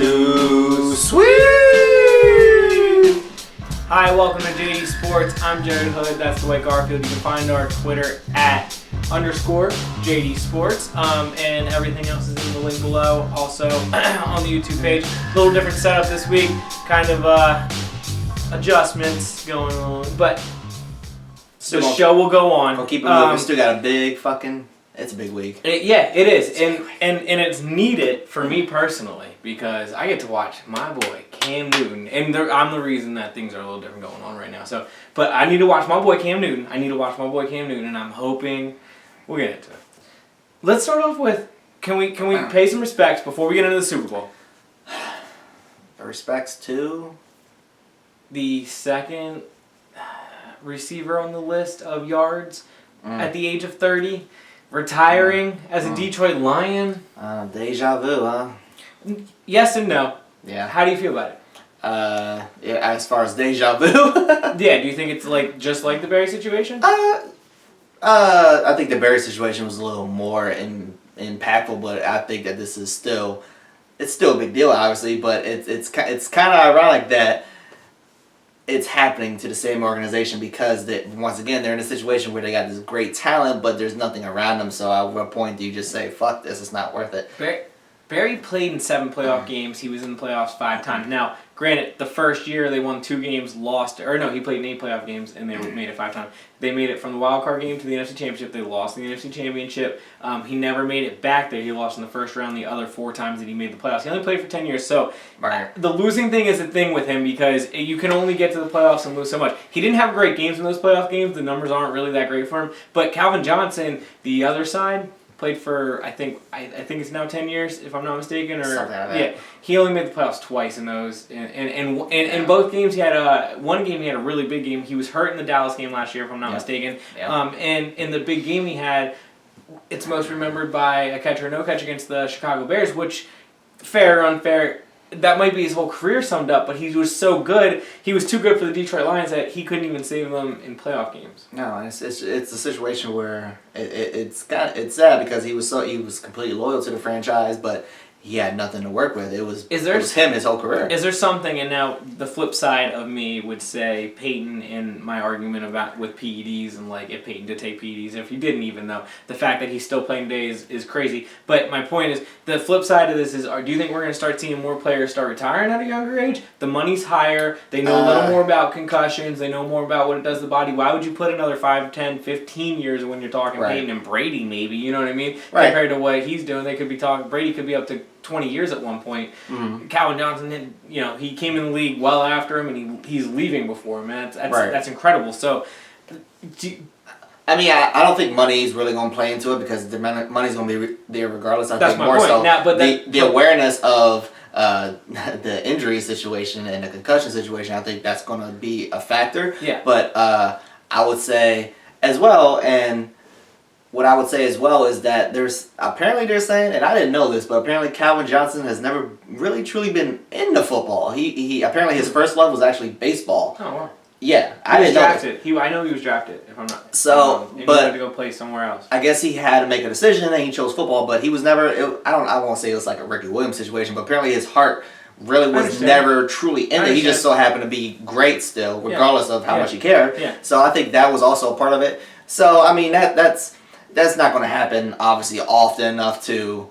Too sweet! Hi, welcome to JD Sports. I'm Jared Hood. That's Dwight Garfield. You can find our Twitter at _JD Sports. And everything else is in the link below. Also on the YouTube page. A little different setup this week. Kind of adjustments going on. But the show will go on. We'll keep it moving. We still got a big fucking... It's a big week. It is. And it's needed for me personally because I get to watch my boy Cam Newton. And I'm the reason that things are a little different going on right now. So, but I need to watch my boy Cam Newton. And I'm hoping we'll get into it. Let's start off with, can we pay some respects before we get into the Super Bowl? Respects to the second receiver on the list of yards at the age of 30. Retiring as a Detroit Lion. Deja vu, huh? Yes and no. Yeah. How do you feel about it? Yeah, as far as deja vu. Yeah, do you think it's just like the Barry situation? I think the Barry situation was a little more impactful, but I think that this is still a big deal, obviously. But it's kind of ironic that it's happening to the same organization because once again they're in a situation where they got this great talent, but there's nothing around them. So at what point do you just say, "Fuck this, it's not worth it"? Barry played in 7 playoff games. He was in the playoffs 5 times. Now, granted, the first year they won 2 games, he played in 8 playoff games, and they made it 5 times. They made it from the wild card game to the NFC Championship. They lost in the NFC Championship. He never made it back there. He lost in the first round the other 4 times that he made the playoffs. He only played for 10 years. So the losing thing is a thing with him because you can only get to the playoffs and lose so much. He didn't have great games in those playoff games. The numbers aren't really that great for him. But Calvin Johnson, the other side, played for I think it's now 10 years if I'm not mistaken, or something like that. Yeah, he only made the playoffs twice in those, and both games he had one game he had a really big game. He was hurt in the Dallas game last year if I'm not mistaken. Yeah. And in the big game he had, it's most remembered by a catch or no catch against the Chicago Bears, which fair or unfair, that might be his whole career summed up, but he was so good. He was too good for the Detroit Lions that he couldn't even save them in playoff games. No, it's a situation where it's sad because he was completely loyal to the franchise, but he had nothing to work with. It was him his whole career. Is there something, and now the flip side of me would say Peyton in my argument with PEDs and if Peyton did take PEDs, if he didn't even though, the fact that he's still playing today is crazy. But my point is, the flip side of this is, do you think we're going to start seeing more players start retiring at a younger age? The money's higher, they know a little more about concussions, they know more about what it does to the body. Why would you put another 5, 10, 15 years when you're talking Peyton and Brady maybe, you know what I mean? Right. Compared to what he's doing, they could be talking, Brady could be up to 20 years at one point. Mm-hmm. Calvin Johnson, he came in the league well after him, and he's leaving before him. That's incredible. So, I don't think money is really going to play into it because the money's going to be there regardless. I think more point. So now, the awareness of the injury situation and the concussion situation, I think that's going to be a factor. Yeah. But I would say as well, and what I would say as well is that they're saying, and I didn't know this, but apparently Calvin Johnson has never really truly been into football. He apparently his first love was actually baseball. Oh wow. Yeah, I didn't know drafted. I know he was drafted. If I'm not he had to go play somewhere else. I guess he had to make a decision and he chose football, but he was never. I won't say it was like a Ricky Williams situation, but apparently his heart really was never truly in it. He just so happened to be great still, regardless of how much he cared. Yeah. So I think that was also a part of it. So that's not going to happen, obviously, often enough to,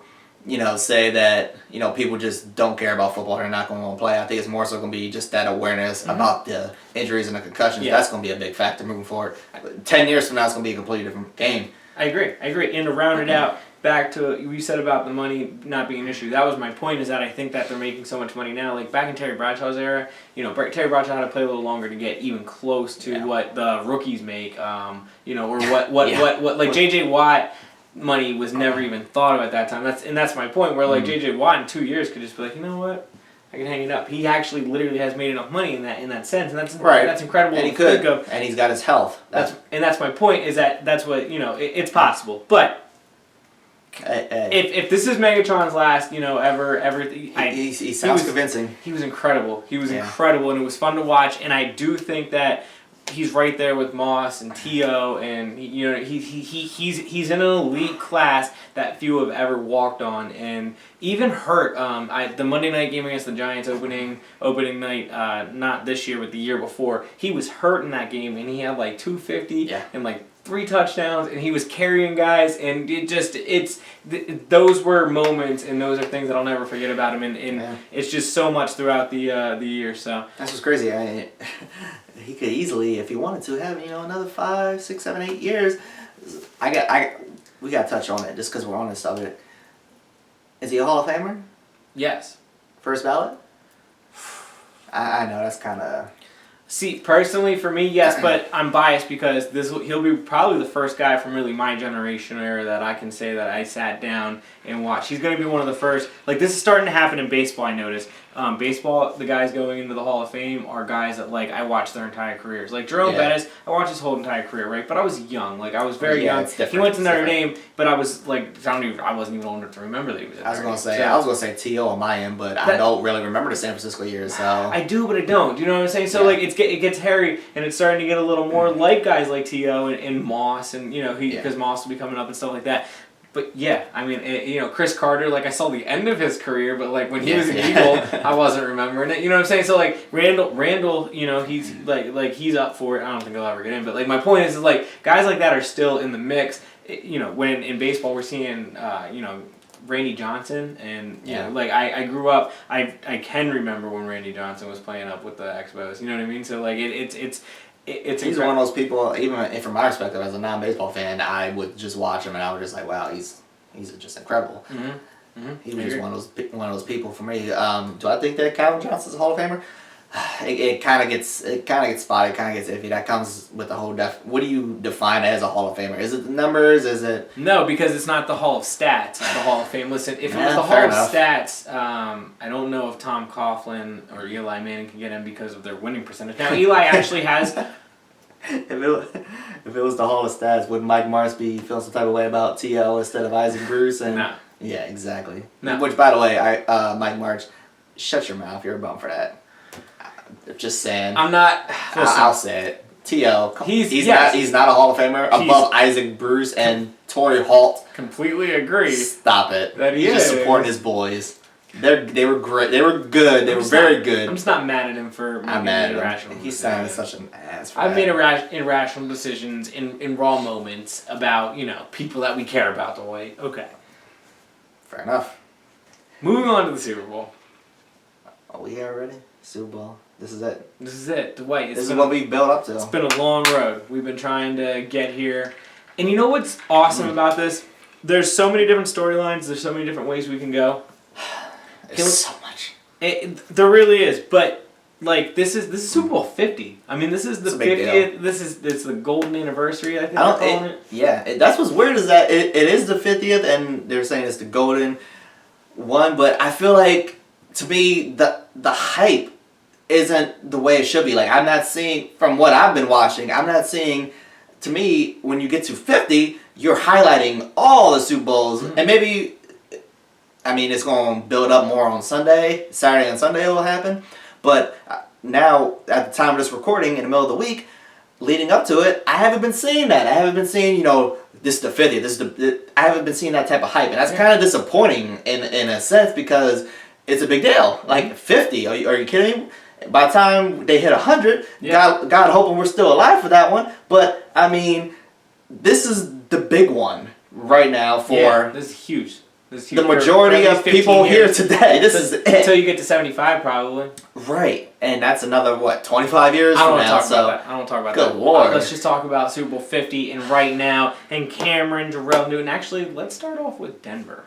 say that, people just don't care about football. They're not going to play. I think it's more so going to be just that awareness about the injuries and the concussions. Yeah. That's going to be a big factor moving forward. 10 years from now, it's going to be a completely different game. I agree. And to round it out, back to what you said about the money not being an issue. That was my point, is that I think that they're making so much money now. Like back in Terry Bradshaw's era, Terry Bradshaw had to play a little longer to get even close to what the rookies make, or what J.J. Watt money was never even thought of at that time. That's my point, where J.J. Watt in 2 years could just be like, you know what? I can hang it up. He actually literally has made enough money in that sense, and that's incredible. And he could, and he's got his health. That's my point, is that's what it's possible. But if this is Megatron's last, ever, he sounds convincing. He was incredible. He was incredible, and it was fun to watch. And I do think that he's right there with Moss and T.O. and he's in an elite class that few have ever walked on, and even hurt. The Monday night game against the Giants opening night, not this year but the year before, he was hurt in that game and he had like 250 and like 3 touchdowns, and he was carrying guys, and those were moments, and those are things that I'll never forget about him, and it's just so much throughout the year. So that's what's crazy. He could easily, if he wanted to, have another 5, 6, 7, 8 years. We got to touch on it just because we're on this subject. Is he a Hall of Famer? Yes. First ballot? I know that's kind of. See, personally, for me, yes, but I'm biased because he'll be probably the first guy from really my generation era that I can say that I sat down and watched. He's going to be one of the first. Like, this is starting to happen in baseball, I noticed. Baseball, the guys going into the Hall of Fame are guys that, like, I watched their entire careers. Like, Jerome Bettis, I watched his whole entire career, right? But I was young. Like, I was very young. He went to Notre Dame, but I was, like, I wasn't even old enough to remember that he was at Notre Dame. I was going to say T.O. on my end, but I don't really remember the San Francisco years, so. I do, but I don't. Do you know what I'm saying? So, like, it gets hairy, and it's starting to get a little more like guys like T.O. and Moss, and, because Moss will be coming up and stuff like that. But yeah, I mean, Chris Carter, like, I saw the end of his career, but like when he was an Eagle, I wasn't remembering it. You know what I'm saying? So like Randall, he's like he's up for it. I don't think he'll ever get in, but like my point is like guys like that are still in the mix. When in baseball we're seeing Randy Johnson, and like I grew up, I can remember when Randy Johnson was playing up with the Expos. You know what I mean? So like he's one of those people, even from my perspective as a non-baseball fan, I would just watch him and I was just like, wow, he's just incredible. Mm-hmm. Mm-hmm. He was just one of those people for me. Do I think that Calvin Johnson's a Hall of Famer? It kind of gets spotty, kind of gets iffy. That comes with the whole what do you define as a Hall of Famer? Is it the numbers? Is it? No, because it's not the Hall of Stats. It's the Hall of Fame. Listen, if it was the Hall of Stats, I don't know if Tom Coughlin or Eli Manning can get in because of their winning percentage. Now Eli actually has. If it was the Hall of Stats, would Mike Martz be feeling some type of way about T.O. instead of Isaac Bruce? And no. Yeah, exactly. No. Which, by the way, Mike Martz, shut your mouth. You're a bum for that. Just saying. I'm not. I'll say it. T.O. He's not a Hall of Famer above Isaac Bruce and Torrey Holt. Completely agree. Stop it. That he He's just supporting his boys. They were great. They were good. They were very good. I'm just not mad at him for making irrational decisions. He's sounding such an ass for I've made irrational decisions in raw moments about, people that we care about, Dwight. Okay. Fair enough. Moving on to the Super Bowl. Are we here already? Super Bowl. This is it. This is it, Dwight. This is what we built up to. It's been a long road. We've been trying to get here. And you know what's awesome about this? There's so many different storylines. There's so many different ways we can go. There's so much. There really is, but like this is Super Bowl 50. I mean, this is the 50th. It's the golden anniversary. I think they're calling it. Yeah, that's what's weird is that it is the 50th, and they're saying it's the golden one. But I feel like to me the hype isn't the way it should be. Like I'm not seeing from what I've been watching. I'm not seeing. To me, when you get to 50, you're highlighting all the Super Bowls, and maybe. I mean, it's going to build up more on Sunday. Saturday and Sunday it will happen. But now, at the time of this recording, in the middle of the week, leading up to it, I haven't been seeing that. I haven't been seeing, this is the 50th. I haven't been seeing that type of hype. And that's kind of disappointing in a sense because it's a big deal. Like, 50, are you kidding me? By the time they hit 100, God hoping we're still alive for that one. But, I mean, this is the big one right now for... Yeah, this is huge. The majority of people here today. This is it. Until you get to 75, probably. Right. And that's another, 25 years from now? I don't want to talk about that. Good Lord. Let's just talk about Super Bowl 50 and right now. And Cameron, Jarrell Newton. Actually, let's start off with Denver.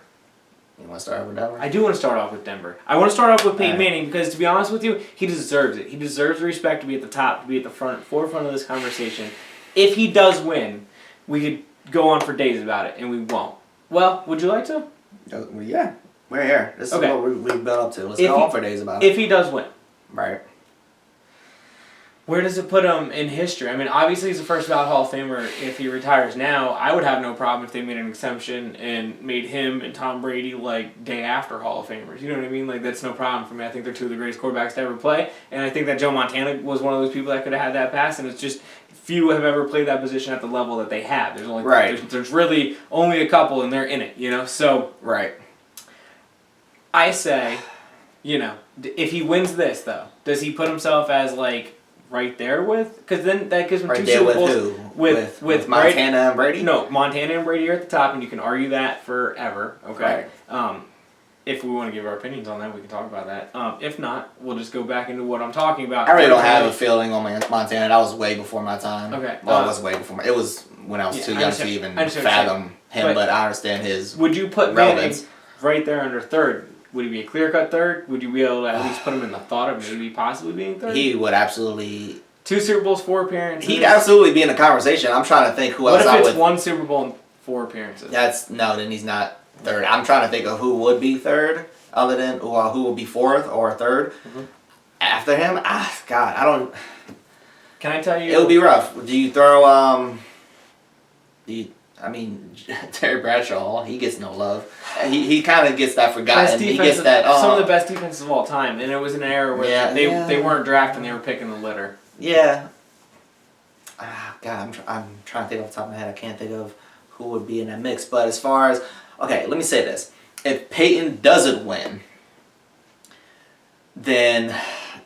You want to start off with Denver? I do want to start off with Denver. I want to start off with Peyton Manning because, to be honest with you, he deserves it. He deserves the respect to be at the top, to be at the forefront of this conversation. If he does win, we could go on for days about it, and we won't. Well, would you like to? Well, yeah, we're here. This is what we built up to. Let's go on for days about it. If he does win. Right. Where does it put him in history? I mean, obviously he's the first ballot Hall of Famer if he retires now. I would have no problem if they made an exemption and made him and Tom Brady like day after Hall of Famers. You know what I mean? Like, that's no problem for me. I think they're two of the greatest quarterbacks to ever play. And I think that Joe Montana was one of those people that could have had that pass. And it's just few have ever played that position at the level that they have. There's only there's really only a couple, and they're in it. You know, so I say, you know, if he wins this though, does he put himself as like right there with? Because then that gives him Right two there Super with Bowls. who? With Montana and Brady? No, Montana and Brady are at the top, and you can argue that forever. Okay. Right. If we want to give our opinions on that, we can talk about that. If not, we'll just go back into what I'm talking about. I really don't have a feeling on Montana. That was way before my time. Okay. Well, it was way before it was when I was too young to even fathom him, but I understand his Would you put relevance. Manning right there under third? Would he be a clear-cut third? Would you be able to at least put him in the thought of maybe possibly being third? He would absolutely... 2 Super Bowls, 4 appearances. He'd absolutely be in the conversation. I'm trying to think who else I would... What if it's 1 Super Bowl and 4 appearances? Then he's not third. I'm trying to think of who would be third, other than who would be fourth or third. Mm-hmm. After him, God, I don't... Can I tell you... It would be rough. Do you throw, Terry Bradshaw, he gets no love. He kind of gets that forgotten. He gets that... some of the best defenses of all time, and it was an era where they weren't drafting, they were picking the litter. Yeah. God, I'm trying to think off the top of my head. I can't think of who would be in that mix. But as far as... Okay, let me say this. If Peyton doesn't win, then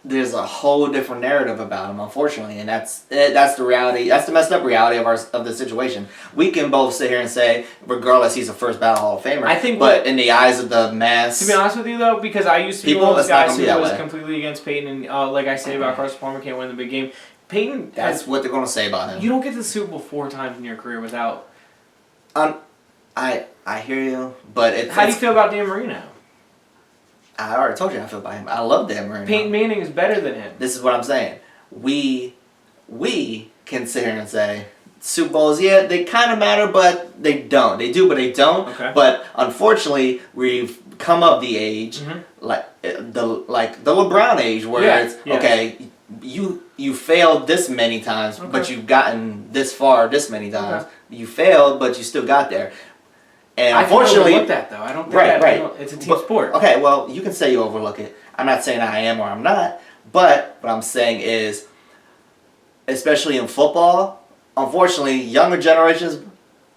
there's a whole different narrative about him, unfortunately, and that's the reality. That's the messed up reality of the situation. We can both sit here and say, regardless, he's a first ballot Hall of Famer. But in the eyes of the mass, to be honest with you, though, because I used to be one of those guys who was completely against Peyton, and like I say about Carson Palmer can't win the big game. Peyton, that's what they're going to say about him. You don't get to the Super Bowl 4 times in your career without. I hear you, but how do you feel about Dan Marino? I already told you how I feel about him. I love Dan Marino. Peyton Manning is better than him. This is what I'm saying. We can sit here and say Super Bowls, they kind of matter, but they don't. They do, but they don't. Okay. But unfortunately, we've come of the age, like the LeBron age, where okay, you failed this many times, but you've gotten this far this many times. Okay. You failed, but you still got there. And unfortunately, I overlook that though. I don't think it's a team sport. Okay, well, you can say you overlook it. I'm not saying I am or I'm not, but what I'm saying is, especially in football, unfortunately, younger generations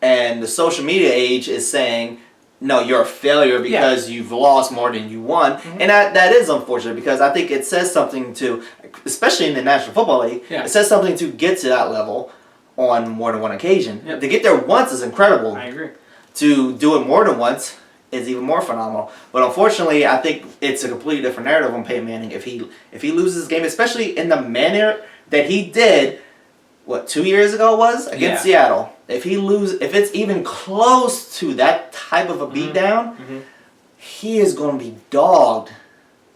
and the social media age is saying, no, you're a failure because you've lost more than you won. Mm-hmm. And that is unfortunate because I think it says something to, especially in the National Football League, it says something to get to that level on more than one occasion. Yep. To get there once is incredible. I agree. To do it more than once is even more phenomenal. But unfortunately, I think it's a completely different narrative on Peyton Manning if he loses this game, especially in the manner that he did, 2 years ago was against Seattle. If it's even close to that type of a beatdown, he is going to be dogged.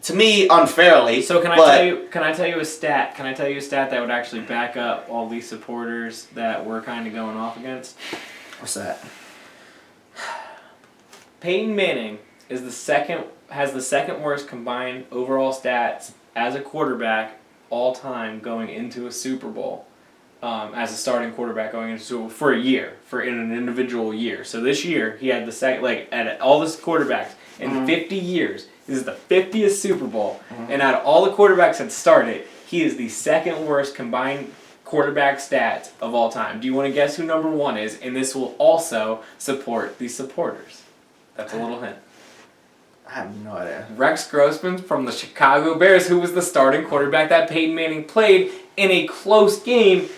To me, unfairly. So can I tell you a stat? Can I tell you a stat that would actually back up all these supporters that we're kind of going off against? What's that? Peyton Manning has the second worst combined overall stats as a quarterback all time going into a Super Bowl. As a starting quarterback going into Super Bowl for a year, in an individual year. So this year he had the second, at all the quarterbacks in 50 years. This is the 50th Super Bowl, and out of all the quarterbacks that started, he is the second worst combined quarterback stats of all time. Do you want to guess who number 1 is? And this will also support the supporters. That's a little hint. I have no idea. Rex Grossman from the Chicago Bears, who was the starting quarterback that Peyton Manning played in a close game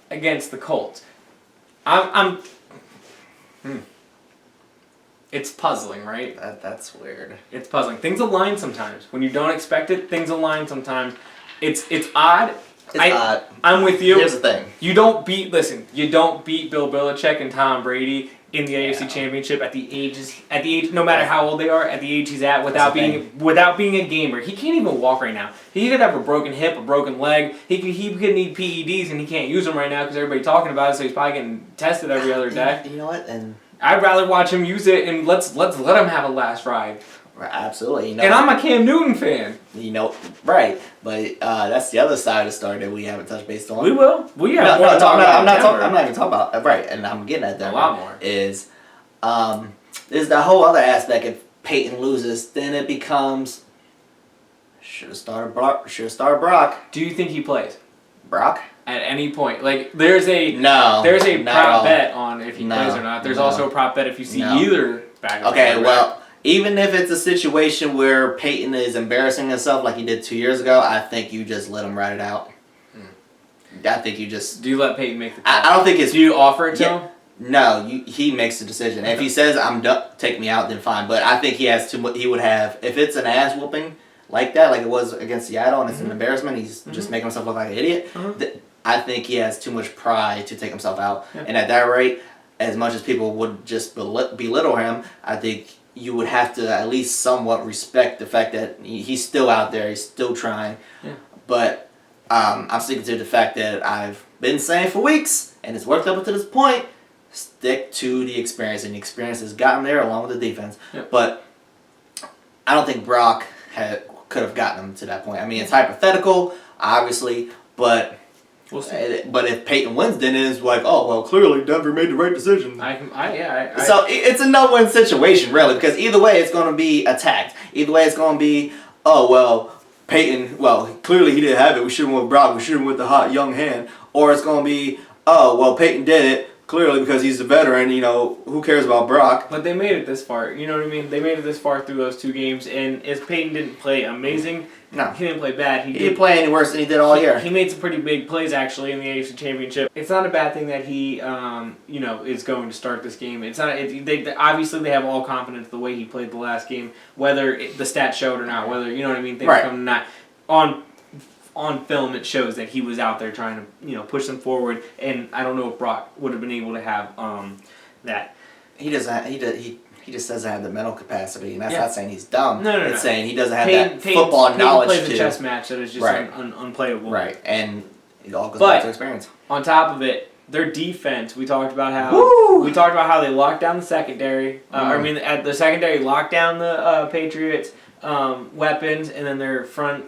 against the Colts. It's puzzling, right? That's weird. It's puzzling. Things align sometimes. When you don't expect it, things align sometimes. It's odd. It's odd. I'm with you. Here's the thing. You don't beat Bill Belichick and Tom Brady in the AFC Championship at the age, no matter how old they are, at the age he's at, without being a gamer. He can't even walk right now. He could have a broken hip, a broken leg. He could need PEDs, and he can't use them right now because everybody's talking about it. So he's probably getting tested every other day. You know what? And I'd rather watch him use it and let's let him have a last ride. Right, absolutely. And I'm a Cam Newton fan. Right. But that's the other side of the story that we haven't touched base on. We will. We have I'm more to talk about. I'm not even talking about right, and I'm getting at that. A lot more. Is the whole other aspect. If Peyton loses, then it becomes should have started Brock. Do you think he plays? Brock? At any point, like there's a not prop bet on if he plays or not. There's also a prop bet if you see either back. Okay, well, even if it's a situation where Peyton is embarrassing himself like he did 2 years ago, I think you just let him ride it out. I think you just. Do you let Peyton make the call? I don't think it's. Do you offer it to him? No, he makes the decision. If he says I'm done, take me out, then fine. But I think he has too much. He would have if it's an ass whooping like that, like it was against Seattle, and it's an embarrassment. He's just making himself look like an idiot. I think he has too much pride to take himself out. Yeah. And at that rate, as much as people would just belittle him, I think you would have to at least somewhat respect the fact that he's still out there, he's still trying. Yeah. But I'm sticking to the fact that I've been saying for weeks, and it's worked up until this point, stick to the experience. And the experience has gotten there along with the defense. Yeah. But I don't think Brock could have gotten him to that point. I mean, it's hypothetical, obviously, but... We'll see. But if Peyton wins, then it's like, oh, well, clearly Denver made the right decision. So it's a no-win situation, really, because either way it's going to be attacked. Either way it's going to be, oh, well, Peyton, well, clearly he didn't have it. We should have went with Brock. We should have went with the hot young hand. Or it's going to be, oh, well, Peyton did it, clearly because he's a veteran, who cares about Brock? But they made it this far, you know what I mean? They made it this far through those 2 games, and if Peyton didn't play amazing... No. He didn't play bad. He didn't play any worse than he did all year. He made some pretty big plays, actually, in the AFC Championship. It's not a bad thing that he, is going to start this game. It's not. Obviously, they have all confidence the way he played the last game, whether the stats showed or not, whether, you know what I mean? Things come not. On film, it shows that he was out there trying to, push them forward, and I don't know if Brock would have been able to have that. He doesn't. He just doesn't have the mental capacity, and that's not saying he's dumb. No. It's saying he doesn't have that football knowledge. Peyton plays a chess match that is just unplayable. Right, and it all goes back to experience. On top of it, their defense. We talked about how they locked down the secondary. The secondary locked down the Patriots' weapons, and then their front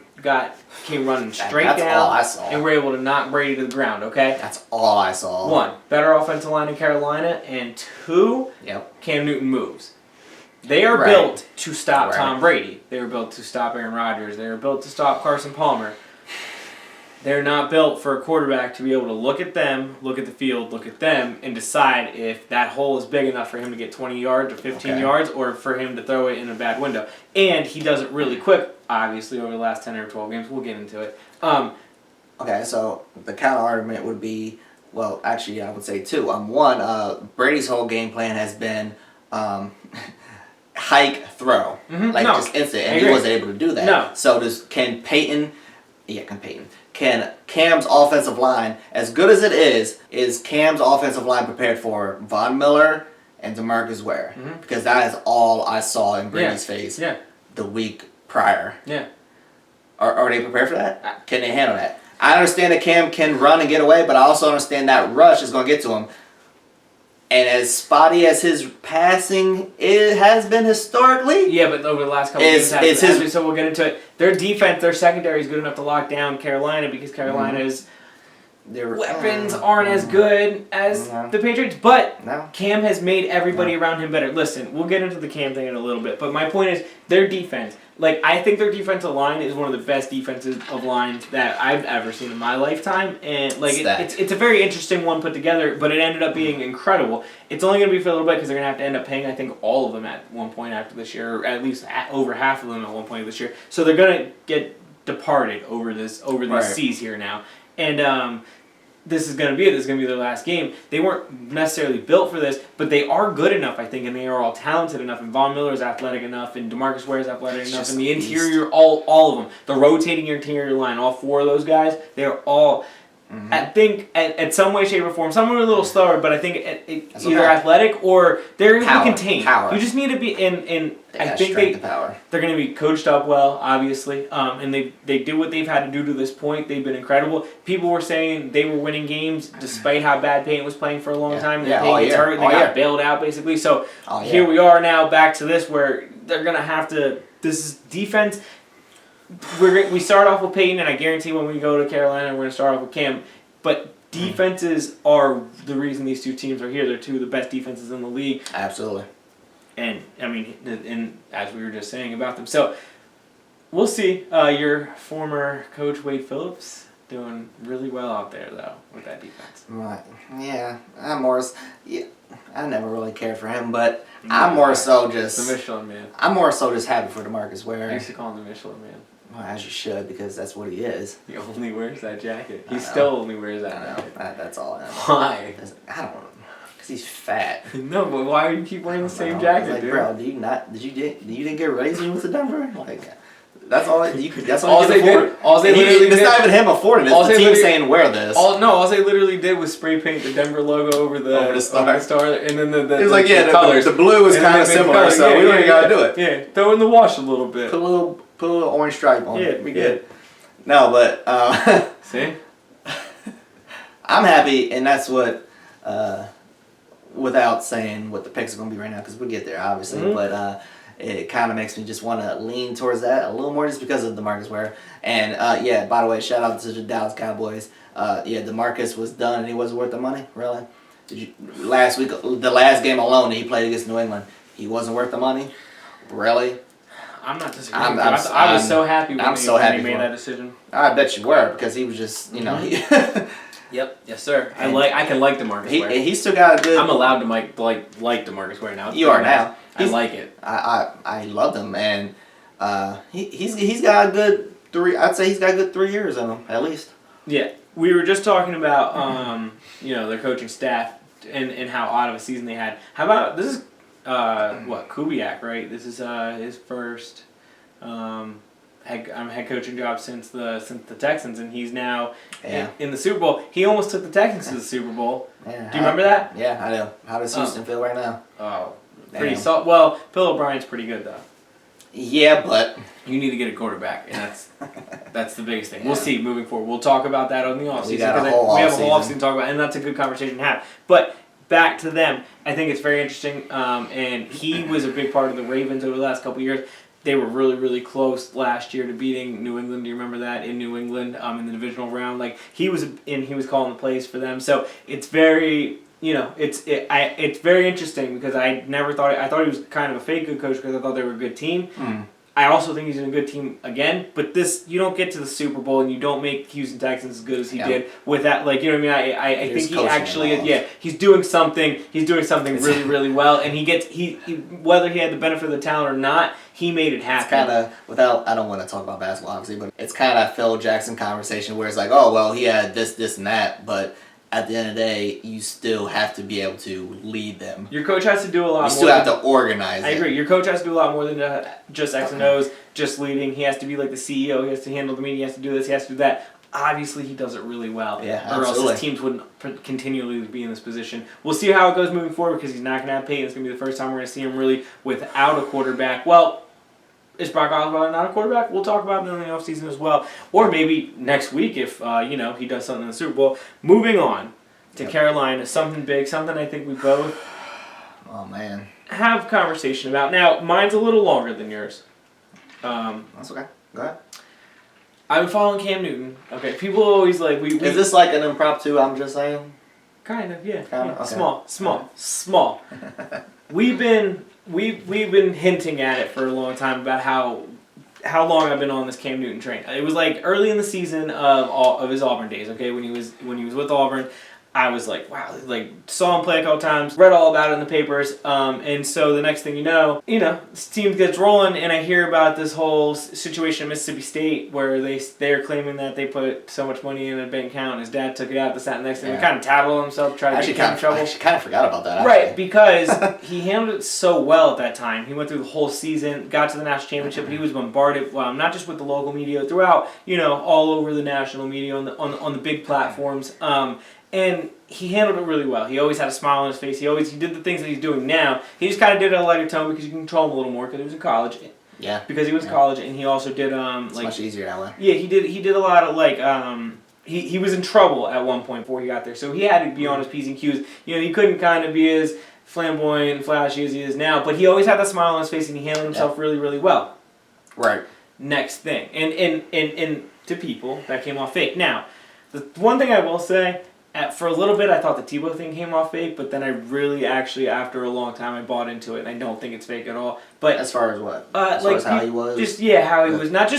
came running straight down. That's all I saw. And were able to knock Brady to the ground. Okay. That's all I saw. 1, better offensive line in Carolina, and 2, Cam Newton moves. They are built to stop Tom Brady. They were built to stop Aaron Rodgers. They were built to stop Carson Palmer. They're not built for a quarterback to be able to look at them, look at the field, look at them, and decide if that hole is big enough for him to get 20 yards or 15 yards or for him to throw it in a bad window. And he does it really quick, obviously, over the last 10 or 12 games. We'll get into it. Okay, so the counter-argument would be, well, actually, I would say 2. 1, Brady's whole game plan has been hike, throw. Just instant, and he wasn't able to do that. No. So can Cam's offensive line, as good as it is Cam's offensive line prepared for Von Miller and DeMarcus Ware? Because that is all I saw in Brady's face the week prior. Yeah. Are they prepared for that? Can they handle that? I understand that Cam can run and get away, but I also understand that rush is going to get to him. And as spotty as his passing has been historically... Yeah, but over the last couple of games... So we'll get into it. Their defense, their secondary is good enough to lock down Carolina because Carolina's weapons aren't as good as the Patriots. But Cam has made everybody around him better. Listen, we'll get into the Cam thing in a little bit. But my point is, their defense... I think their defensive line is one of the best defensive lines that I've ever seen in my lifetime. And, it's a very interesting one put together, but it ended up being incredible. It's only going to be for a little bit because they're going to have to end up paying, I think, all of them at one point after this year, or at least over half of them at one point this year. So they're going to get departed over these seas here now. And, this is going to be it. This is going to be their last game. They weren't necessarily built for this, but they are good enough, I think, and they are all talented enough, and Von Miller is athletic enough, and DeMarcus Ware is athletic enough, and the interior, all of them, the rotating interior line, all 4 of those guys, they are all, I think, at some way, shape, or form, some are a little slower, but I think either athletic or they're going to be contained. Power. You just need to be in I think they're going to be coached up well, obviously, and they do what they've had to do to this point. They've been incredible. People were saying they were winning games despite how bad Peyton was playing for a long time. And Peyton gets hurt, and they got bailed out, basically. So here we are now, back to this, where they're going to have to this is defense. We start off with Peyton, and I guarantee when we go to Carolina, we're going to start off with Cam. But defenses are the reason these two teams are here. They're two of the best defenses in the league. Absolutely. And, I mean, and as we were just saying about them. So, we'll see. Your former coach, Wade Phillips, doing really well out there, though, with that defense. Right. Yeah. I never really cared for him, but I'm more so just... The Michelin Man. I'm more so just happy for DeMarcus Ware. I used to call him the Michelin Man. Well, as you should, because that's what he is. He only wears that jacket. He still only wears that jacket. That's all I know. Why? I don't know. Because he's fat. No, but why do you keep wearing the same jacket, like, dude? Bro, you didn't get raised when you went to Denver? Like, that's all That's they not even him affording it. It's the team saying wear this. All they literally did was spray paint the Denver logo over the star, and then the it was like, the colors. The blue is kind of similar, so we don't even gotta do it. Yeah, throw it in the wash a little bit. Put a little orange stripe on it. Yeah, we good. No, but see, I'm happy, and that's what. Without saying what the picks are going to be right now, because we'll get there, obviously, but it kind of makes me just want to lean towards that a little more just because of DeMarcus Ware. And, by the way, shout out to the Dallas Cowboys. DeMarcus was done, and he wasn't worth the money, really. Last week, the last game alone that he played against New England, he wasn't worth the money? Really? I'm not disagreeing. I was so happy when he made that decision. I bet you were, because he was just, he... Yep. Yes, sir. I can like DeMarcus Ware. He still got a good... I'm allowed to like DeMarcus Ware now. You are now. I like it. I love him, and he's got a good 3... I'd say he's got a good 3 years in him, at least. Yeah. We were just talking about, their coaching staff and how odd of a season they had. How about... This is, Kubiak, right? This is his first... head coaching job since the Texans, and he's now in the Super Bowl. He almost took the Texans to the Super Bowl. Yeah, do you remember that? Yeah, I do. How does Houston feel right now? Oh, pretty solid. Well, Bill O'Brien's pretty good though. Yeah, but you need to get a quarterback, and that's the biggest thing. We'll see moving forward. We'll talk about that on the offseason. We have a whole offseason to talk about, and that's a good conversation to have. But back to them, I think it's very interesting, and he was a big part of the Ravens over the last couple of years. They were really, really close last year to beating New England. Do you remember that in New England in the divisional round? Like he was calling the plays for them. So it's very, it's very interesting because I thought he was kind of a fake good coach because I thought they were a good team. I also think he's in a good team again, but you don't get to the Super Bowl and you don't make Houston Texans as good as he did with that. Like, you know what I mean? I think he actually, he's doing something. He's doing something really, really well, and he whether he had the benefit of the talent or not, he made it happen. It's kind of I don't want to talk about basketball obviously, but it's kind of Phil Jackson conversation where it's like, oh well, he had this, and that, but at the end of the day, you still have to be able to lead them. Your coach has to do a lot more. You still have to organize it. I agree. Your coach has to do a lot more than just X and O's, just leading. He has to be like the CEO. He has to handle the meeting. He has to do this. He has to do that. Obviously, he does it really well. Yeah, absolutely. Or else his teams wouldn't continually be in this position. We'll see how it goes moving forward because he's not going to have Peyton. It's going to be the first time we're going to see him really without a quarterback. Well, is Brock Osweiler not a quarterback? We'll talk about it in the offseason as well. Or maybe next week if he does something in the Super Bowl. Moving on to Carolina, something big, something I think we both have conversation about. Now, mine's a little longer than yours. That's okay. Go ahead. I've been following Cam Newton. Okay, people always like is this like an impromptu? I'm just saying. Kind of, yeah. Kind of. Okay. Small. We've been hinting at it for a long time about how long I've been on this Cam Newton train. It was like early in the season of his Auburn days. Okay, when he was with Auburn. I was like, wow, saw him play a couple times, read all about it in the papers, and so the next thing you know, this team gets rolling, and I hear about this whole situation at Mississippi State where they're claiming that they put so much money in a bank account, and his dad took it out, this, that, and the next thing. He kind of tattled on himself, tried to get in trouble. I actually kind of forgot about that. Right, because he handled it so well at that time. He went through the whole season, got to the national championship, but he was bombarded, not just with the local media, throughout, all over the national media on the big platforms. And he handled it really well. He always had a smile on his face. He did the things that he's doing now. He just kind of did it at a lighter tone because you can control him a little more because he was in college. Yeah. Because he was in college, and he also did it's much easier that way. Yeah, he did a lot of he was in trouble at one point before he got there, so he had to be on his P's and Q's. He couldn't kind of be as flamboyant and flashy as he is now, but he always had that smile on his face, and he handled himself really, really well. Right. Next thing. And to people, that came off fake. Now, the one thing I will say, for a little bit I thought the Tebow thing came off fake, but then I really actually, after a long time, I bought into it, and I don't think it's fake at all. But as far as what? As far as how he was? Just, how he was. Not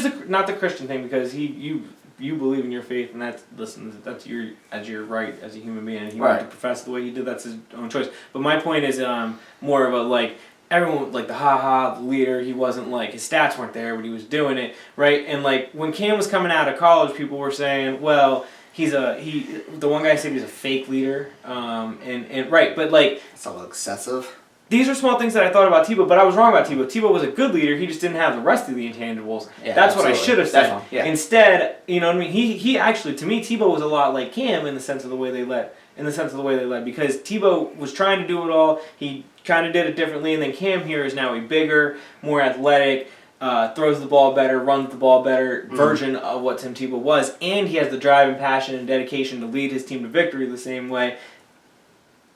the Christian thing, because you believe in your faith, and that's your right as a human being, and he wanted to profess the way he did, that's his own choice. But my point is more of a, like, everyone, like, the leader, he wasn't, like, his stats weren't there, but he was doing it, right? And, like, when Cam was coming out of college, people were saying, well, the one guy said he was a fake leader, right, but, like... It's a little excessive. These are small things that I thought about Tebow, but I was wrong about Tebow. Tebow was a good leader, he just didn't have the rest of the intangibles. Yeah, that's what I should have said. Yeah. Instead, you know what I mean, he actually, to me, Tebow was a lot like Cam in the sense of the way they led. Because Tebow was trying to do it all, he kind of did it differently, and then Cam here is now a bigger, more athletic, throws the ball better, runs the ball better version of what Tim Tebow was, and he has the drive and passion and dedication to lead his team to victory the same way.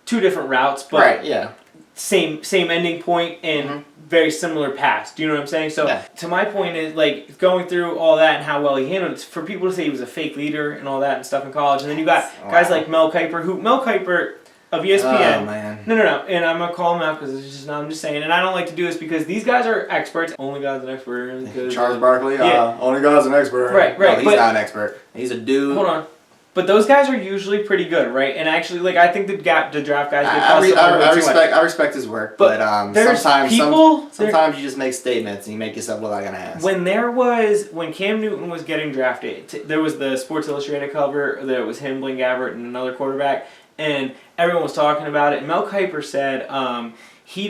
Two different routes, but same ending point and very similar paths. Do you know what I'm saying? So to my point is, like, going through all that and how well he handled it, for people to say he was a fake leader and all that and stuff in college, and then you got guys like Mel Kiper, of ESPN. Oh, man. No. And I'm going to call him out because it's just, I'm just saying. And I don't like to do this because these guys are experts. Only God's an expert. Charles Barkley? Only God's an expert. Right. No, he's not an expert. He's a dude. Hold on. But those guys are usually pretty good, right? And actually, like, I think the draft guys get I respect his work, but sometimes you just make statements and you make yourself look like an ass. When Cam Newton was getting drafted, there was the Sports Illustrated cover that was him, Blaine Gabbert, and another quarterback, and everyone was talking about it. And Mel Kiper said he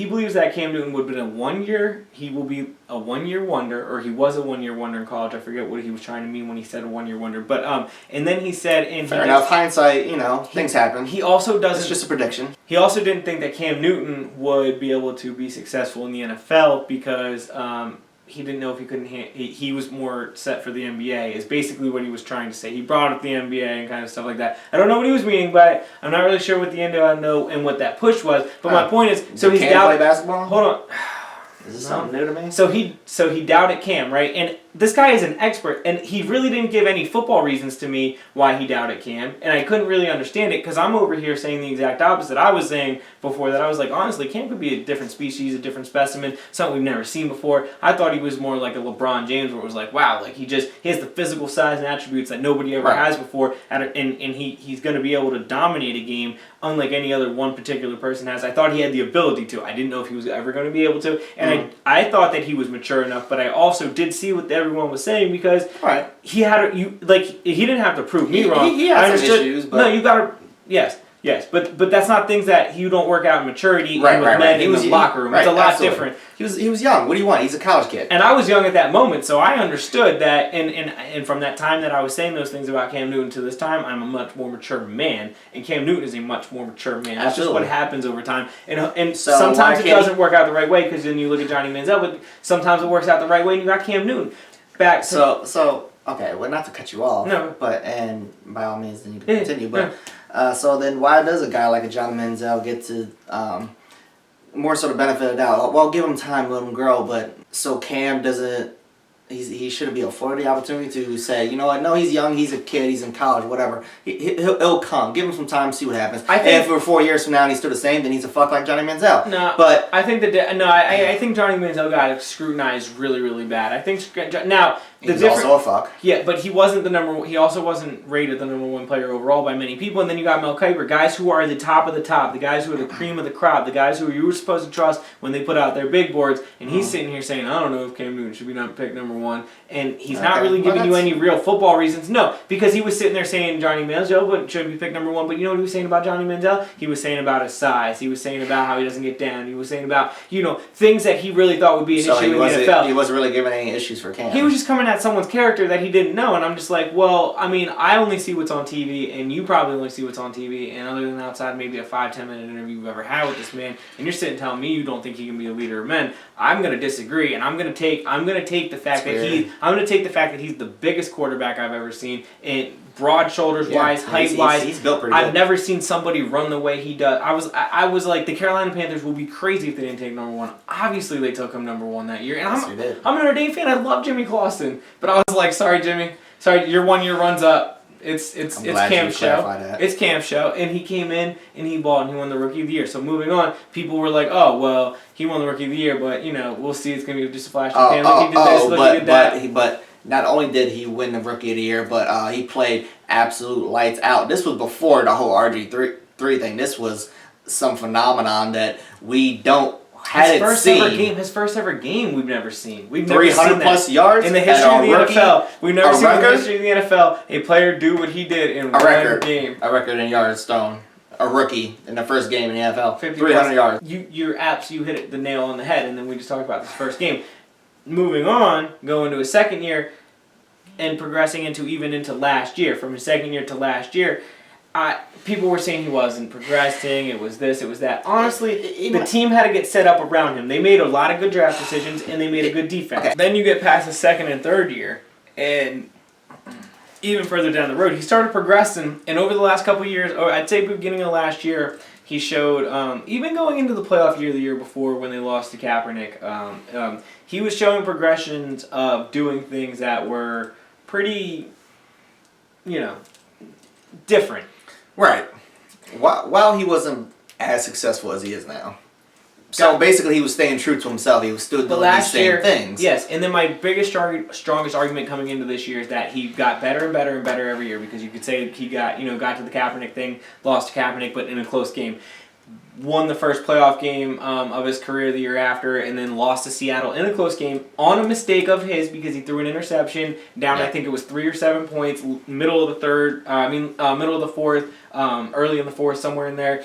believes that Cam Newton would be he will be a 1 year wonder, or he was a 1 year wonder in college. I forget what he was trying to mean when he said a 1 year wonder. But and then he said, fair enough, hindsight, things happen. He also doesn't. It's just a prediction. He also didn't think that Cam Newton would be able to be successful in the NFL because he didn't know if he couldn't. He was more set for the NBA. Is basically what he was trying to say. He brought up the NBA and kind of stuff like that. I don't know what he was meaning by it. I'm not really sure what the end I know and what that push was. But my point is, so he's play basketball. Hold on. Is this something new to me? So he doubted Cam, right? And this guy is an expert, and he really didn't give any football reasons to me why he doubted Cam, and I couldn't really understand it because I'm over here saying the exact opposite. I was saying before that I was like, honestly, Cam could be a different species, a different specimen, something we've never seen before. I thought he was more like a LeBron James, where it was like, wow, like he has the physical size and attributes that nobody ever has before, and he's going to be able to dominate a game unlike any other one particular person has. I thought he had the ability to. I didn't know if he was ever going to be able to, and I thought that he was mature enough, but I also did see what everyone was saying because he didn't have to prove me wrong. He has some issues, but no, you gotta but that's not things that you don't work out in maturity and with men in the locker room. It's a lot different. He was young. What do you want? He's a college kid. And I was young at that moment, so I understood that. And from that time that I was saying those things about Cam Newton to this time, I'm a much more mature man, and Cam Newton is a much more mature man. That's just what happens over time. And so sometimes it doesn't work out the right way because then you look at Johnny Manziel, but sometimes it works out the right way, and you got Cam Newton. Okay, well, not to cut you off, and by all means, then you can continue. But so then, why does a guy like a Johnny Manziel get to more sort of benefit of doubt? Well, give him time, let him grow. But so Cam doesn't. He shouldn't be afforded the opportunity to say, you know what? No, he's young. He's a kid. He's in college. Whatever. He'll come. Give him some time. See what happens. And if for 4 years from now and he's still the same, then he's a fuck like Johnny Manziel. No, but I think I think Johnny Manziel got scrutinized really, really bad. I think now he's also a fuck. Yeah, but he wasn't the number one. He also wasn't rated the number one player overall by many people. And then you got Mel Kiper, guys who are the top of the top, the guys who are the cream of the crop, the guys who you were supposed to trust when they put out their big boards. And he's sitting here saying, I don't know if Cam Newton should be picked number one. And he's not really giving you any real football reasons. No, because he was sitting there saying Johnny Manziel shouldn't be picked number one. But you know what he was saying about Johnny Manziel? He was saying about his size. He was saying about how he doesn't get down. He was saying about, things that he really thought would be an issue in the NFL. He wasn't really giving any issues for Cam. He was just coming at someone's character that he didn't know. And I'm just like, well, I mean, I only see what's on TV, and you probably only see what's on TV. And other than outside maybe a 5-10 minute interview you've ever had with this man, and you're sitting telling me you don't think he can be a leader of men, I'm going to disagree. And I'm going to take the fact that he's the biggest quarterback I've ever seen, and broad shoulders wise, height wise. He's built pretty good. I've never seen somebody run the way he does. I was like, the Carolina Panthers will be crazy if they didn't take number one. Obviously, they took him number one that year. And I'm a Notre Dame fan. I love Jimmy Clausen, but I was like, sorry, Jimmy. Sorry, your 1 year runs up. It's Cam's show. It's Cam's show, and he came in and he balled and he won the Rookie of the Year. So moving on, people were like, "Oh, well, he won the Rookie of the Year, but we'll see. It's gonna be just a flash in the pan. Look, he did this. Look, he did that." But not only did he win the Rookie of the Year, but he played absolute lights out. This was before the whole RG3 thing. This was some phenomenon that we don't. His first ever game we've never seen. We've never 300 seen plus yards in the history of the NFL. We've never seen in the history of the NFL a player do what he did in one game. A record in yards thrown. A rookie in the first game in the NFL. 300 yards. You hit the nail on the head, and then we just talked about this first game. Moving on, going to his second year, and progressing into last year. From his second year to last year, people were saying he wasn't progressing, it was this, it was that. Honestly, the team had to get set up around him. They made a lot of good draft decisions, and they made a good defense. Okay. Then you get past his second and third year, and even further down the road, he started progressing, and over the last couple of years, or I'd say beginning of last year, he showed, even going into the playoff year the year before when they lost to Kaepernick, he was showing progressions of doing things that were pretty, different. Right. While he wasn't as successful as he is now. So basically he was staying true to himself. He was still doing these same things. Yes, and then my biggest, strongest argument coming into this year is that he got better and better and better every year, because you could say he got to the Kaepernick thing, lost to Kaepernick, but in a close game. Won the first playoff game of his career the year after, and then lost to Seattle in a close game on a mistake of his because he threw an interception down. I think it was 3 or 7 points, middle of the fourth, early in the fourth, somewhere in there.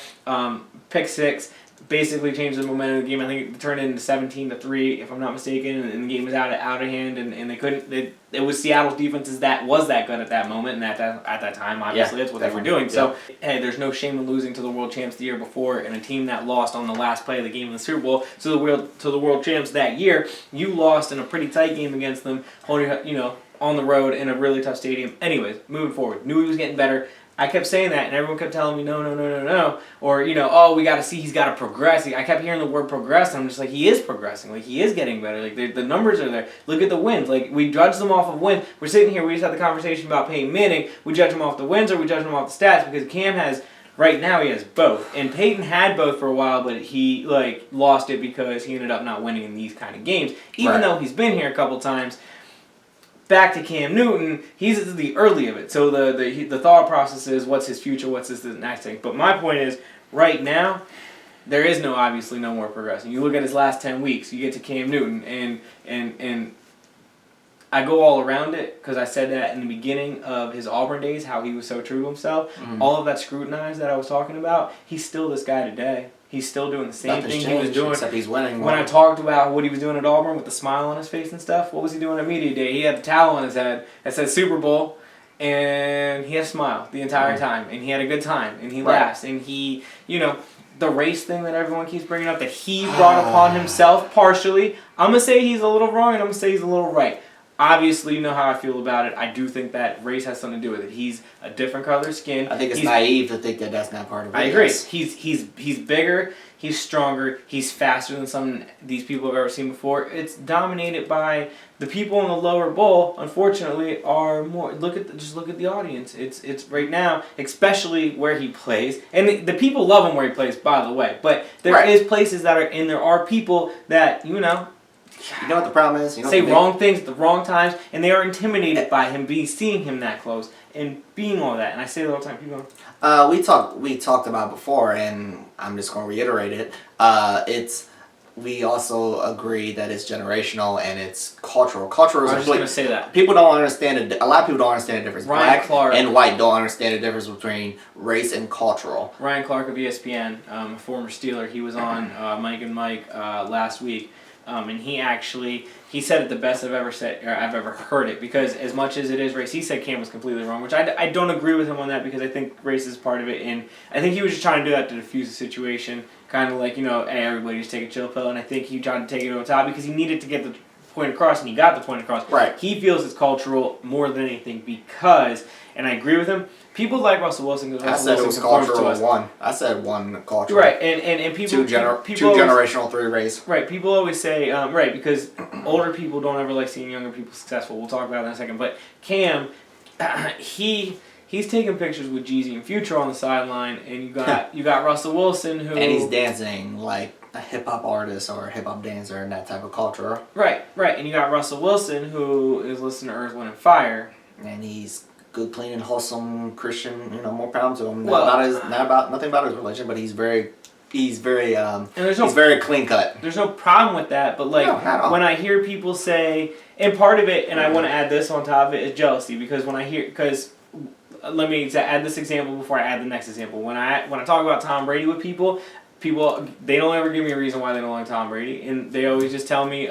Pick six. Basically changed the momentum of the game. I think it turned into 17-3, if I'm not mistaken, and the game was out of hand, and they couldn't. It was Seattle's defense that was that good at that moment, and at that time, obviously, that's what they were doing. Yeah. So, hey, there's no shame in losing to the world champs the year before, and a team that lost on the last play of the game in the Super Bowl to the world champs that year. You lost in a pretty tight game against them, on the road in a really tough stadium. Anyways, moving forward, knew he was getting better. I kept saying that, and everyone kept telling me, no. Or, we got to see, he's got to progress. I kept hearing the word progress, and I'm just like, he is progressing. Like, he is getting better. Like, the numbers are there. Look at the wins. Like, we judge them off of wins. We're sitting here, we just had the conversation about Peyton Manning. We judge him off the wins, or we judge him off the stats, because Cam has, right now, he has both. And Peyton had both for a while, but he, lost it because he ended up not winning in these kind of games. Even though he's been here a couple times. Back to Cam Newton, he's the early of it. So the thought process is, what's his future, what's the next thing. But my point is, right now, there is obviously no more progressing. You look at his last 10 weeks, you get to Cam Newton, and I go all around it, because I said that in the beginning of his Auburn days, how he was so true to himself. Mm-hmm. All of that scrutinized that I was talking about, he's still this guy today. He's still doing the same thing he was doing. Except he's winning. When I talked about what he was doing at Auburn with the smile on his face and stuff, what was he doing at Media Day? He had the towel on his head that said Super Bowl, and he had a smile the entire time, and he had a good time, and he laughs, and he, the race thing that everyone keeps bringing up that he brought upon himself partially. I'm going to say he's a little wrong, and I'm going to say he's a little right. Obviously, you know how I feel about it. I do think that race has something to do with it. He's a different color skin. I think it's naive to think that that's not part of it. I agree. He's bigger. He's stronger. He's faster than some these people have ever seen before. It's dominated by the people in the lower bowl. Unfortunately, are more. Look at the audience. It's right now, especially where he plays, and the people love him where he plays. By the way, but there is places that are, and there are people that You know what the problem is? Say wrong things at the wrong times, and they are intimidated by him seeing him that close and being all that. And I say it all the time. Keep going. We talked about before, and I'm just going to reiterate it. We also agree that it's generational and it's cultural. Cultural is I was just going to say that. People don't understand it. A lot of people don't understand the difference. Ryan Clark and white don't understand the difference between race and cultural. Ryan Clark of ESPN, a former Steeler, he was on Mike and Mike last week. And he said it the best I've ever heard it, because as much as it is race, he said Cam was completely wrong, which I don't agree with him on that, because I think race is part of it, and I think he was just trying to do that to diffuse the situation, kind of like, hey, everybody just take a chill pill, and I think he tried to take it over top because he needed to get point across, and he got the point across. Right. He feels it's cultural more than anything because, and I agree with him, people like Russell Wilson because Russell Wilson conforms to us. One. I said one cultural. Right, and people... Two always, generational, three race. Right, people always say, right, because older people don't ever like seeing younger people successful. We'll talk about that in a second. But Cam, he's taking pictures with Jeezy and Future on the sideline, and you got Russell Wilson who... And he's dancing like a hip-hop artist or a hip-hop dancer in that type of culture. Right, and you got Russell Wilson who is listening to Earth, Wind, and Fire. And he's good, clean, and wholesome Christian. More power to him. Nothing about his religion, but he's very clean cut. There's no problem with that, but when I hear people say, and part of it, and I want to add this on top of it, is jealousy because let me add this example before I add the next example. When I talk about Tom Brady with people, they don't ever give me a reason why they don't like Tom Brady, and they always just tell me, he's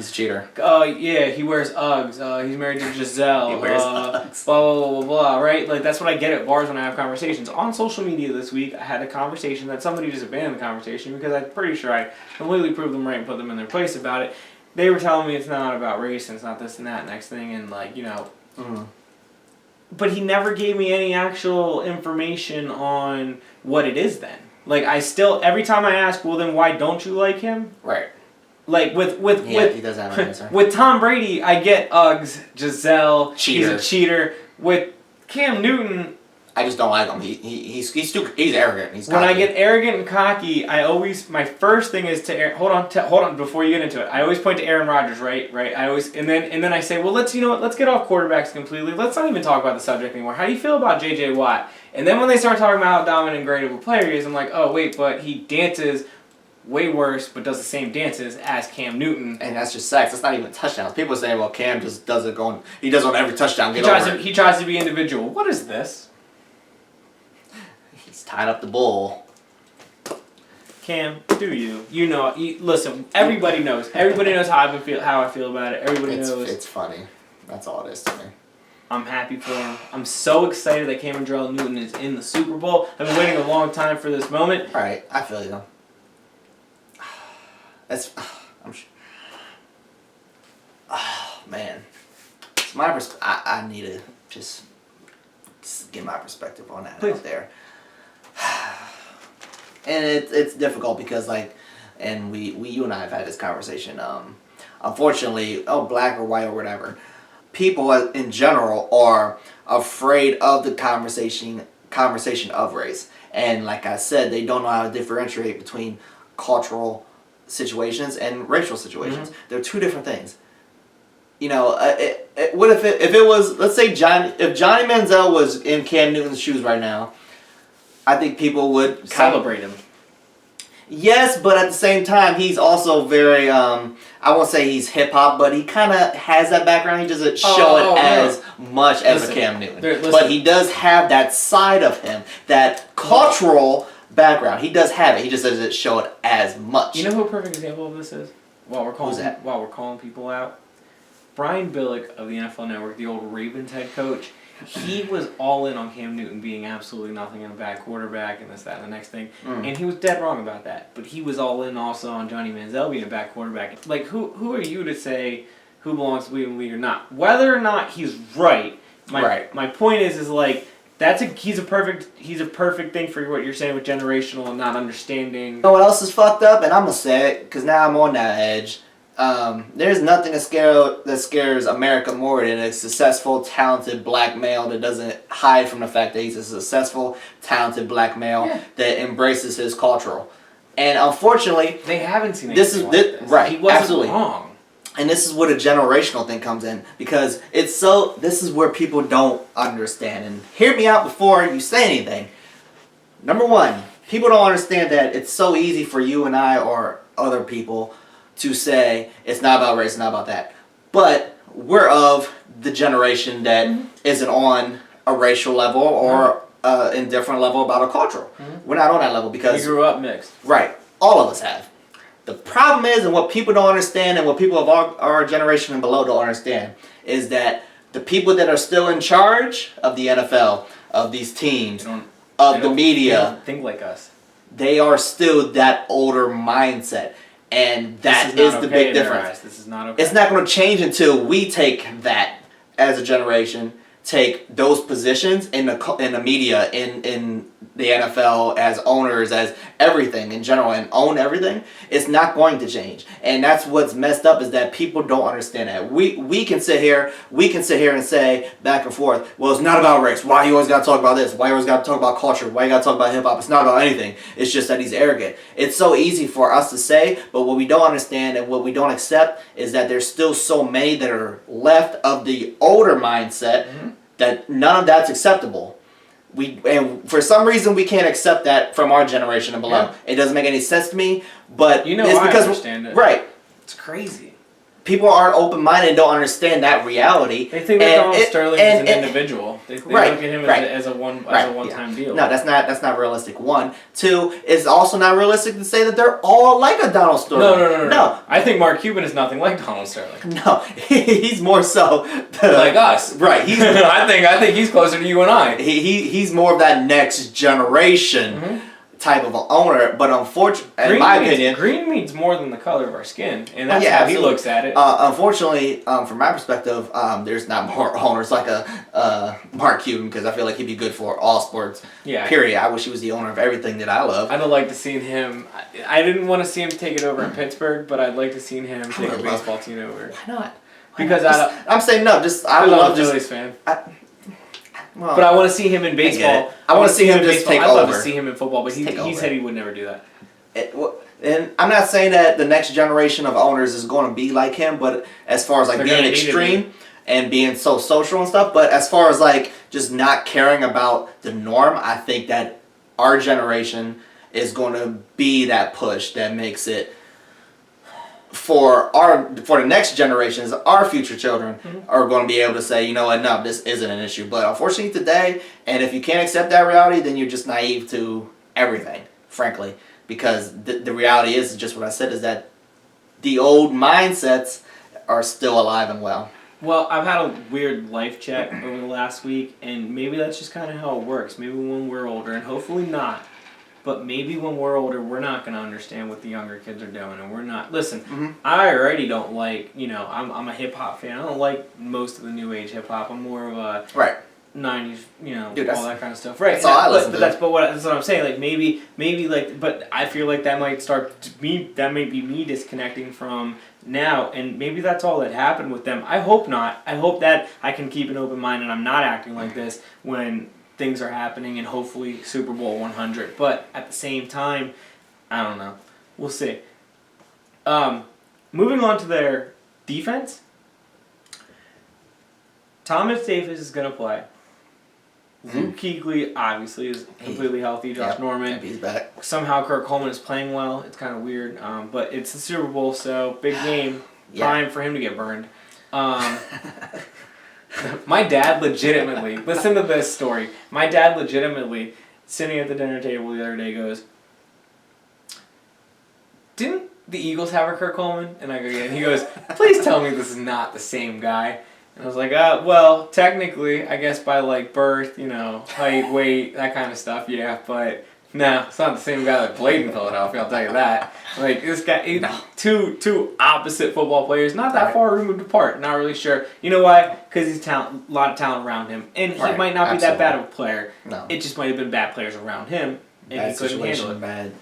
a cheater. Yeah, he wears Uggs. He's married to Giselle. He wears Uggs. Blah blah blah blah. Right? Like that's what I get at bars when I have conversations. On social media this week, I had a conversation that somebody just abandoned the conversation because I'm pretty sure I completely proved them right and put them in their place about it. They were telling me it's not about race and it's not this and that next thing and Mm-hmm. But he never gave me any actual information on what it is then. Like I still every time I ask, well then why don't you like him? Right. Like with he does have an answer. With Tom Brady, I get Uggs, Giselle, cheater. He's a cheater. With Cam Newton, I just don't like him. He's arrogant. He's cocky. When I get arrogant and cocky, my first thing is to hold on before you get into it. I always point to Aaron Rodgers, right? I always and then I say, well, let's get off quarterbacks completely. Let's not even talk about the subject anymore. How do you feel about J.J. Watt? And then when they start talking about how dominant and great of a player he is, I'm like, oh wait, but he dances way worse, but does the same dances as Cam Newton. And that's just sacks. That's not even touchdowns. People say, well, Cam just does it going. He does on every touchdown. He tries to be individual. What is this? He's tying up the bull. Cam, do you? Listen, everybody knows. Everybody knows how I feel about it. Everybody knows. It's funny. That's all it is to me. I'm happy for him. I'm so excited that Cameron Jarrell Newton is in the Super Bowl. I've been waiting a long time for this moment. All right, I feel you. Man. It's my I need to just get my perspective on that out there. And it's difficult because and you and I have had this conversation. Unfortunately, black or white or whatever, people in general are afraid of the conversation of race. And like I said, they don't know how to differentiate between cultural situations and racial situations. Mm-hmm. They're two different things. What if it was, let's say if Johnny Manziel was in Cam Newton's shoes right now, I think people would celebrate him. Yes, but at the same time, he's also very, I won't say he's hip-hop, but he kind of has that background. He doesn't show it as much as a Cam Newton. But he does have that side of him, that cultural background. He does have it. He just doesn't show it as much. You know who a perfect example of this is? While we're calling people out? Brian Billick of the NFL Network, the old Ravens head coach, he was all in on Cam Newton being absolutely nothing and a bad quarterback and this, that, and the next thing. Mm. And he was dead wrong about that. But he was all in also on Johnny Manziel being a bad quarterback. Like, who are you to say who belongs to the league or not? Whether or not he's right, my point is like, he's a perfect thing for what you're saying with generational and not understanding. You know what else is fucked up? And I'm going to say it because now I'm on that edge. There's nothing that scares America more than a successful, talented black male that doesn't hide from the fact that he's a successful, talented black male that embraces his cultural. And unfortunately, they haven't seen anything like this. Right. He wasn't absolutely wrong. And this is where the generational thing comes in because this is where people don't understand. And hear me out before you say anything. Number one, people don't understand that it's so easy for you and I or other people to say it's not about race, it's not about that. But we're of the generation that isn't on a racial level or indifferent level about a cultural. Mm-hmm. We're not on that level because we grew up mixed. Right. All of us have. The problem is, and what people don't understand, and what people of our generation and below don't understand, is that the people that are still in charge of the NFL, of these teams, of the media, they don't think like us. They are still that older mindset. And that is the big difference. This is not okay. It's not going to change until we take that as a generation, take those positions in the media, in the NFL, as owners, as everything in general, and own everything. It's not going to change, and that's what's messed up, is that people don't understand that. We can sit here and say back and forth, well, it's not about race. Why you always got to talk about this? Why you always got to talk about culture? Why you got to talk about hip hop? It's not about anything. It's just that he's arrogant. It's so easy for us to say, but what we don't understand and what we don't accept is that there's still so many that are left of the older mindset that none of that's acceptable. And for some reason we can't accept that from our generation and below. It doesn't make any sense to me, but it's because I understand it. Right. It's crazy. People aren't open-minded and don't understand that reality. They think that Donald Sterling is an individual. They look at him as a one-time deal. No, that's not realistic. One. Two, it's also not realistic to say that they're all like a Donald Sterling. No. I think Mark Cuban is nothing like Donald Sterling. No, he's more so like us. Right. I think he's closer to you and I. He's more of that next generation type of an owner, but unfortunately, in my opinion, green means more than the color of our skin, and that's how he looks at it. Unfortunately, from my perspective, there's not more owners like a Mark Cuban, because I feel like he'd be good for all sports. Yeah. Period. I wish he was the owner of everything that I love. I'd like to see him. I didn't want to see him take it over in Pittsburgh, but I'd like to see him take a baseball team over. Why not? Because I'm saying no. I love a Phillies fan. Well, but I want to see him in baseball. I want to see him just take over. I'd love to see him in football, but he said he would never do that. And I'm not saying that the next generation of owners is going to be like him, but as far as like being extreme and being so social and stuff, but as far as like just not caring about the norm, I think that our generation is going to be that push that makes it for the next generations, our future children are going to be able to say, you know what, no, this isn't an issue. But unfortunately today, and if you can't accept that reality, then you're just naive to everything, frankly. Because the reality is just what I said, is that the old mindsets are still alive and well. Well, I've had a weird life check over the last week, and maybe that's just kind of how it works. Maybe when we're older, and hopefully not, but maybe when we're older, we're not going to understand what the younger kids are doing, and we're not. Listen, I already don't like, I'm a hip-hop fan. I don't like most of the new age hip-hop. I'm more of a 90s, dude, all that kind of stuff. Right. That's all I listen to. That's what I'm saying. Like, maybe, like, but I feel like that might that may be me disconnecting from now, and maybe that's all that happened with them. I hope not. I hope that I can keep an open mind and I'm not acting like this when things are happening, and hopefully Super Bowl 100. But at the same time, I don't know. We'll see. Moving on to their defense. Thomas Davis is going to play. Luke Kuechly obviously is completely healthy. Josh Norman. He's back. Somehow Kirk Coleman is playing well. It's kind of weird. But it's the Super Bowl, so big game. Time for him to get burned. My dad legitimately, listen to this story. My dad legitimately, sitting at the dinner table the other day, goes, "Didn't the Eagles have a Kirk Coleman?" And I go, "Yeah." And he goes, "Please tell me this is not the same guy." And I was like, well, technically, I guess by like birth, height, weight, that kind of stuff, yeah, but no, it's not the same guy that played in Philadelphia, I'll tell you that. Like, this guy, two opposite football players, not that far removed apart, not really sure. You know why? Because he's a lot of talent around him, and he might not be that bad of a player. No. It just might have been bad players around him, and he couldn't handle it. Bad,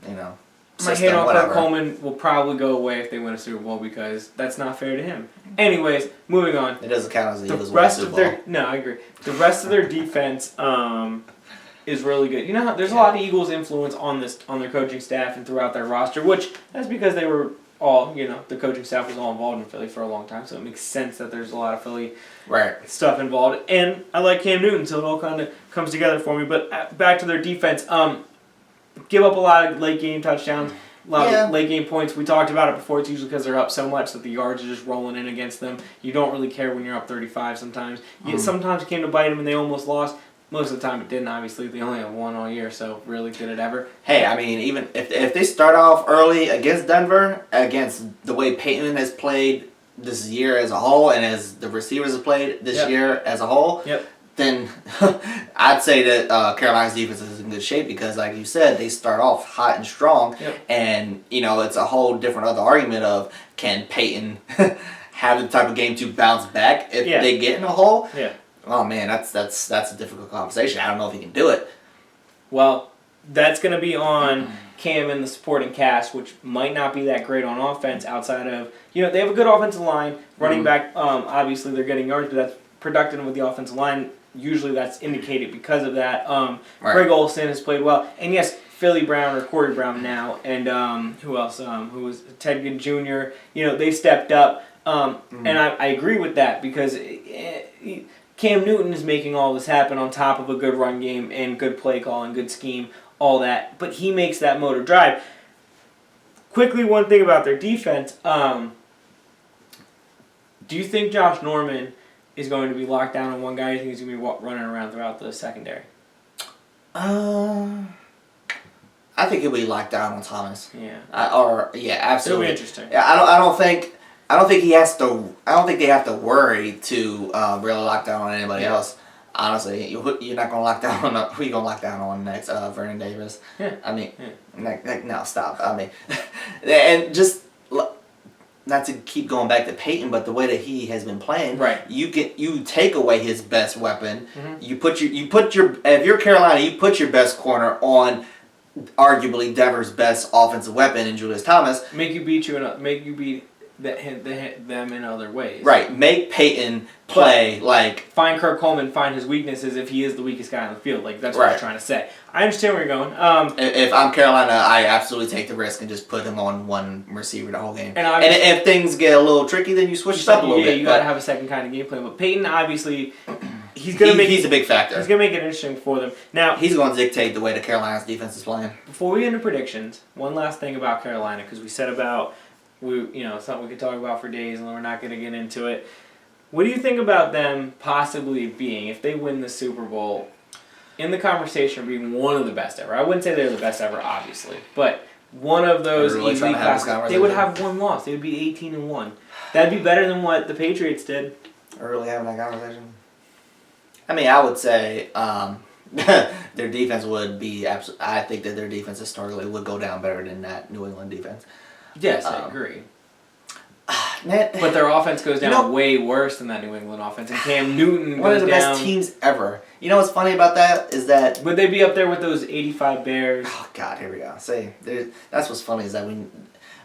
My hate on Kirk Coleman will probably go away if they win a Super Bowl, because that's not fair to him. Anyways, moving on. It doesn't count as the Eagles win a Super Bowl. No, I agree. The rest of their defense is really good. There's a lot of Eagles influence on their coaching staff and throughout their roster, which that's because they were all, the coaching staff was all involved in Philly for a long time, so it makes sense that there's a lot of Philly stuff involved. And I like Cam Newton, so it all kind of comes together for me. But back to their defense. Give up a lot of late game touchdowns, a lot of late game points. We talked about it before. It's usually because they're up so much that the yards are just rolling in against them. You don't really care when you're up 35 sometimes. Sometimes it came to bite them and they almost lost. Most of the time it didn't, obviously. They only have one all year, so really, did it ever? Hey, I mean, even if they start off early against Denver, against the way Peyton has played this year as a whole, and as the receivers have played this year as a whole, then I'd say that Carolina's defense is in good shape because, like you said, they start off hot and strong, and it's a whole different other argument of can Peyton have the type of game to bounce back if they get in a hole. Yeah. Oh man, that's a difficult conversation. I don't know if he can do it. Well, that's going to be on Cam and the supporting cast, which might not be that great on offense outside of, they have a good offensive line. Running back, obviously they're getting yards, but that's productive with the offensive line. Usually that's indicated because of that. Greg Olsen has played well. And yes, Philly Brown or Corey Brown now. And who else? Who was Ted Ginn Jr. They stepped up. And I agree with that because Cam Newton is making all this happen on top of a good run game and good play call and good scheme, all that. But he makes that motor drive. Quickly, one thing about their defense. Do you think Josh Norman is going to be locked down on one guy? You think he's going to be running around throughout the secondary? I think he'll be locked down on Thomas. Yeah. Absolutely. It'll be interesting. Yeah, I don't think he has to. I don't think they have to worry to really lock down on anybody else. Honestly, you're not gonna lock down on. Who you gonna lock down on next? Vernon Davis. Yeah. I mean, no, stop. I mean, and just not to keep going back to Peyton, but the way that he has been playing, you take away his best weapon. Mm-hmm. If you're Carolina, you put your best corner on arguably Denver's best offensive weapon in Julius Thomas. Make you beat them in other ways. Right. Make Peyton play find Kirk Coleman, find his weaknesses if he is the weakest guy on the field. That's what I'm trying to say. I understand where you're going. If I'm Carolina, I absolutely take the risk and just put him on one receiver the whole game. And if things get a little tricky, then you switch it up a little bit. Yeah, you got to have a second kind of game plan. But Peyton, obviously, he's a big factor. He's going to make it interesting for them. Now, he's going to dictate the way the Carolina's defense is playing. Before we get into predictions, one last thing about Carolina, because we said about it's something we could talk about for days, and we're not going to get into it. What do you think about them possibly being, if they win the Super Bowl, in the conversation being one of the best ever? I wouldn't say they're the best ever, obviously, but one of those elite classes. They would have one loss. They would be 18-1. That'd be better than what the Patriots did. Are we really having that conversation? I mean, I would say their defense would be I think that their defense historically would go down better than that New England defense. Yes, I agree. But their offense goes down way worse than that New England offense, and Cam Newton one goes of the down. best teams ever. You know what's funny about that is that would they be up there with those 85 Bears? Oh God, here we go. That's what's funny is that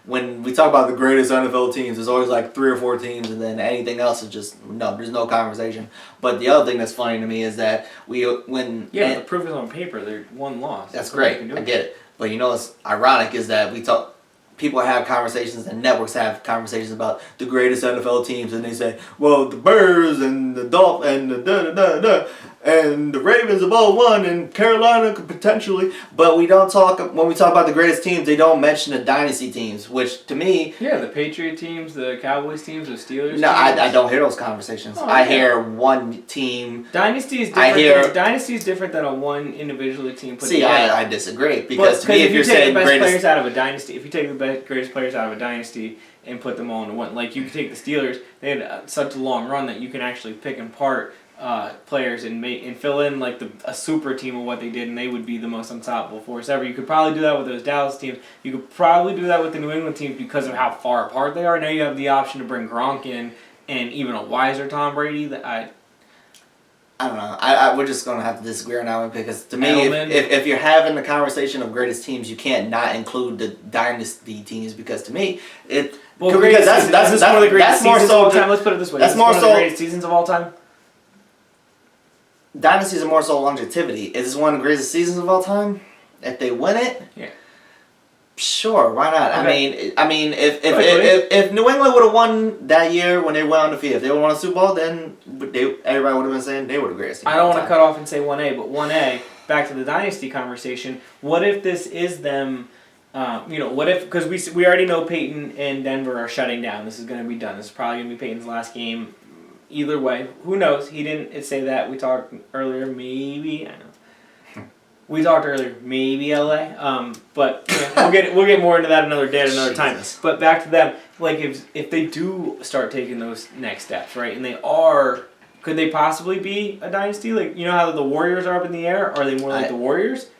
when we talk about the greatest NFL teams, there's always like 3 or 4 teams, and then anything else is just there's no conversation. But the other thing that's funny to me is that the proof is on paper. They're one loss. That's great. I get it. But what's ironic is that people have conversations and networks have conversations about the greatest NFL teams, and they say, well, the Bears and the Dolphins and the da-da-da-da and the Ravens have all won, and Carolina could potentially. But when we talk about the greatest teams, they don't mention the dynasty teams, which to me... Yeah, the Patriot teams, the Cowboys teams, the Steelers teams. No, I don't hear those conversations. I hear one team... Dynasty is different. Dynasty is different than a one individual team put together. I disagree. Because to me, if you're saying the best players out of a dynasty, if you take the greatest players out of a dynasty and put them all into one, like you can take the Steelers, they had such a long run that you can actually pick apart players and fill in a super team of what they did, and they would be the most unstoppable force ever. You could probably do that with those Dallas teams. You could probably do that with the New England teams because of how far apart they are. Now you have the option to bring Gronk in and even a wiser Tom Brady. That I don't know. We're just gonna have to disagree on that one because to me, if you're having the conversation of greatest teams, you can't not include the dynasty teams because to me that's one of the greatest seasons of all time. Let's put it this way. That's more so one of the greatest seasons of all time. Dynasties are more so longevity. Is this one of the greatest seasons of all time? If they win it, sure, why not? Okay. I mean, if New England would have won that year when they went on the field, if they would have won a Super Bowl, then everybody would have been saying they were the greatest team. I don't want to cut off and say 1A, but 1A, back to the dynasty conversation. What if this is them? What if, because we already know Peyton and Denver are shutting down. This is going to be done. This is probably going to be Peyton's last game. Either way, who knows? He didn't say that. We talked earlier, maybe. I know. We talked earlier, maybe LA. But we'll get more into that another day at another time. But back to them, if they do start taking those next steps, right, and they are Could they possibly be a dynasty? Like, you know how the Warriors are up in the air? Are they more like the Warriors?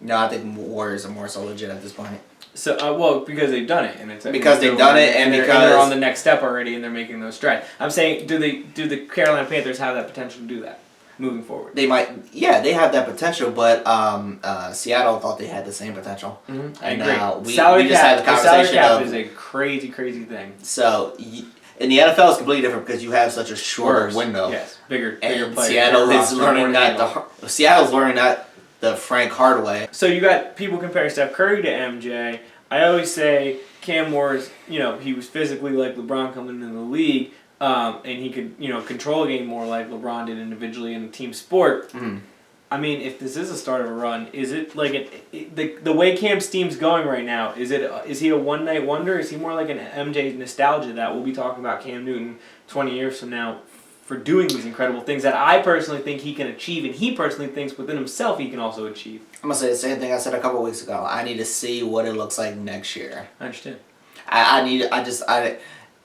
No, I think Warriors are more so legit at this point. So, well, because they've done it, and it's because they've done it, and because they're on the next step already, and they're making those strides. I'm saying, do the Carolina Panthers have that potential to do that moving forward? They might, yeah, they have that potential, but Seattle thought they had the same potential. Mm-hmm. I And agree. we just had the conversation salary cap of is a crazy, crazy thing. So. In the NFL, it's completely different because you have such a shorter window. Yes, bigger and players. Seattle's learning that the Frank hard way. So you got people comparing Steph Curry to MJ. I always say Cam Moore's, he was physically like LeBron coming into the league, and he could, control a game more like LeBron did individually in a team sport. Mm. I mean, if this is a start of a run, is it like the way Cam's team's going right now? Is he a one night wonder? Is he more like an MJ nostalgia that we'll be talking about Cam Newton 20 years from now for doing these incredible things that I personally think he can achieve, and he personally thinks within himself he can also achieve? I'm gonna say the same thing I said a couple weeks ago. I need to see what it looks like next year. I understand.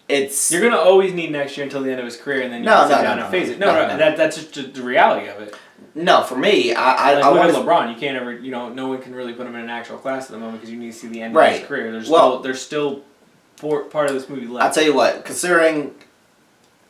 You're gonna always need next year until the end of his career, and then you can sit down and face it. No, that's just the reality of it. No, for me, I look want at LeBron. You can't ever, no one can really put him in an actual class at the moment because you need to see the end of Right. his career. There's still part of this movie left. I'll tell you what, considering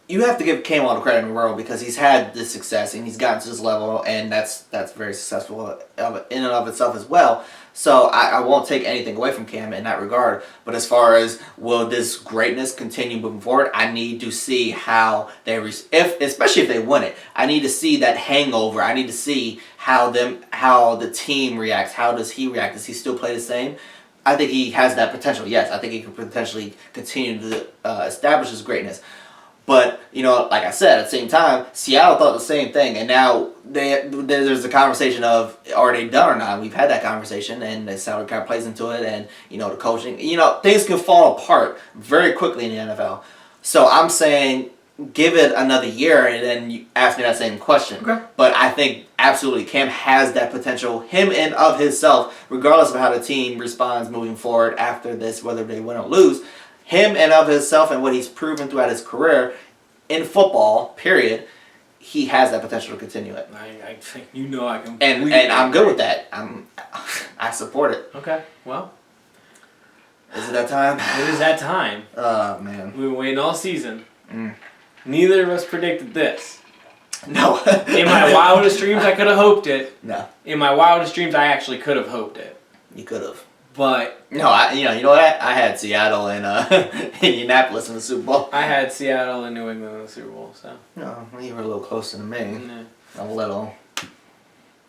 you have to give Cam all the credit in the world because he's had this success and he's gotten to this level, and that's very successful in and of itself as well. So I won't take anything away from Cam in that regard. But as far as will this greatness continue moving forward, I need to see how especially if they win it. I need to see that hangover. I need to see how the team reacts. How does he react? Does he still play the same? I think he has that potential. Yes, I think he could potentially continue to establish his greatness. But, like I said, at the same time, Seattle thought the same thing. And now there's a conversation of, are they done or not? We've had that conversation, and the salary cap plays into it, and, the coaching. Things can fall apart very quickly in the NFL. So I'm saying give it another year, and then you ask me that same question. Okay. But I think absolutely Cam has that potential, him and of himself, regardless of how the team responds moving forward after this, whether they win or lose. Him and of himself and what he's proven throughout his career in football, period, he has that potential to continue it. I think I can. And I'm good with that. I support it. Okay, well. Is it that time? It is that time. Oh, man. We've been waiting all season. Neither of us predicted this. No. In my wildest dreams, I could have hoped it. No. In my wildest dreams, I actually could have hoped it. You could have. But no, you know what? I had Seattle and Indianapolis in the Super Bowl. I had Seattle and New England in the Super Bowl, so. No, you were a little closer than me. No. A little.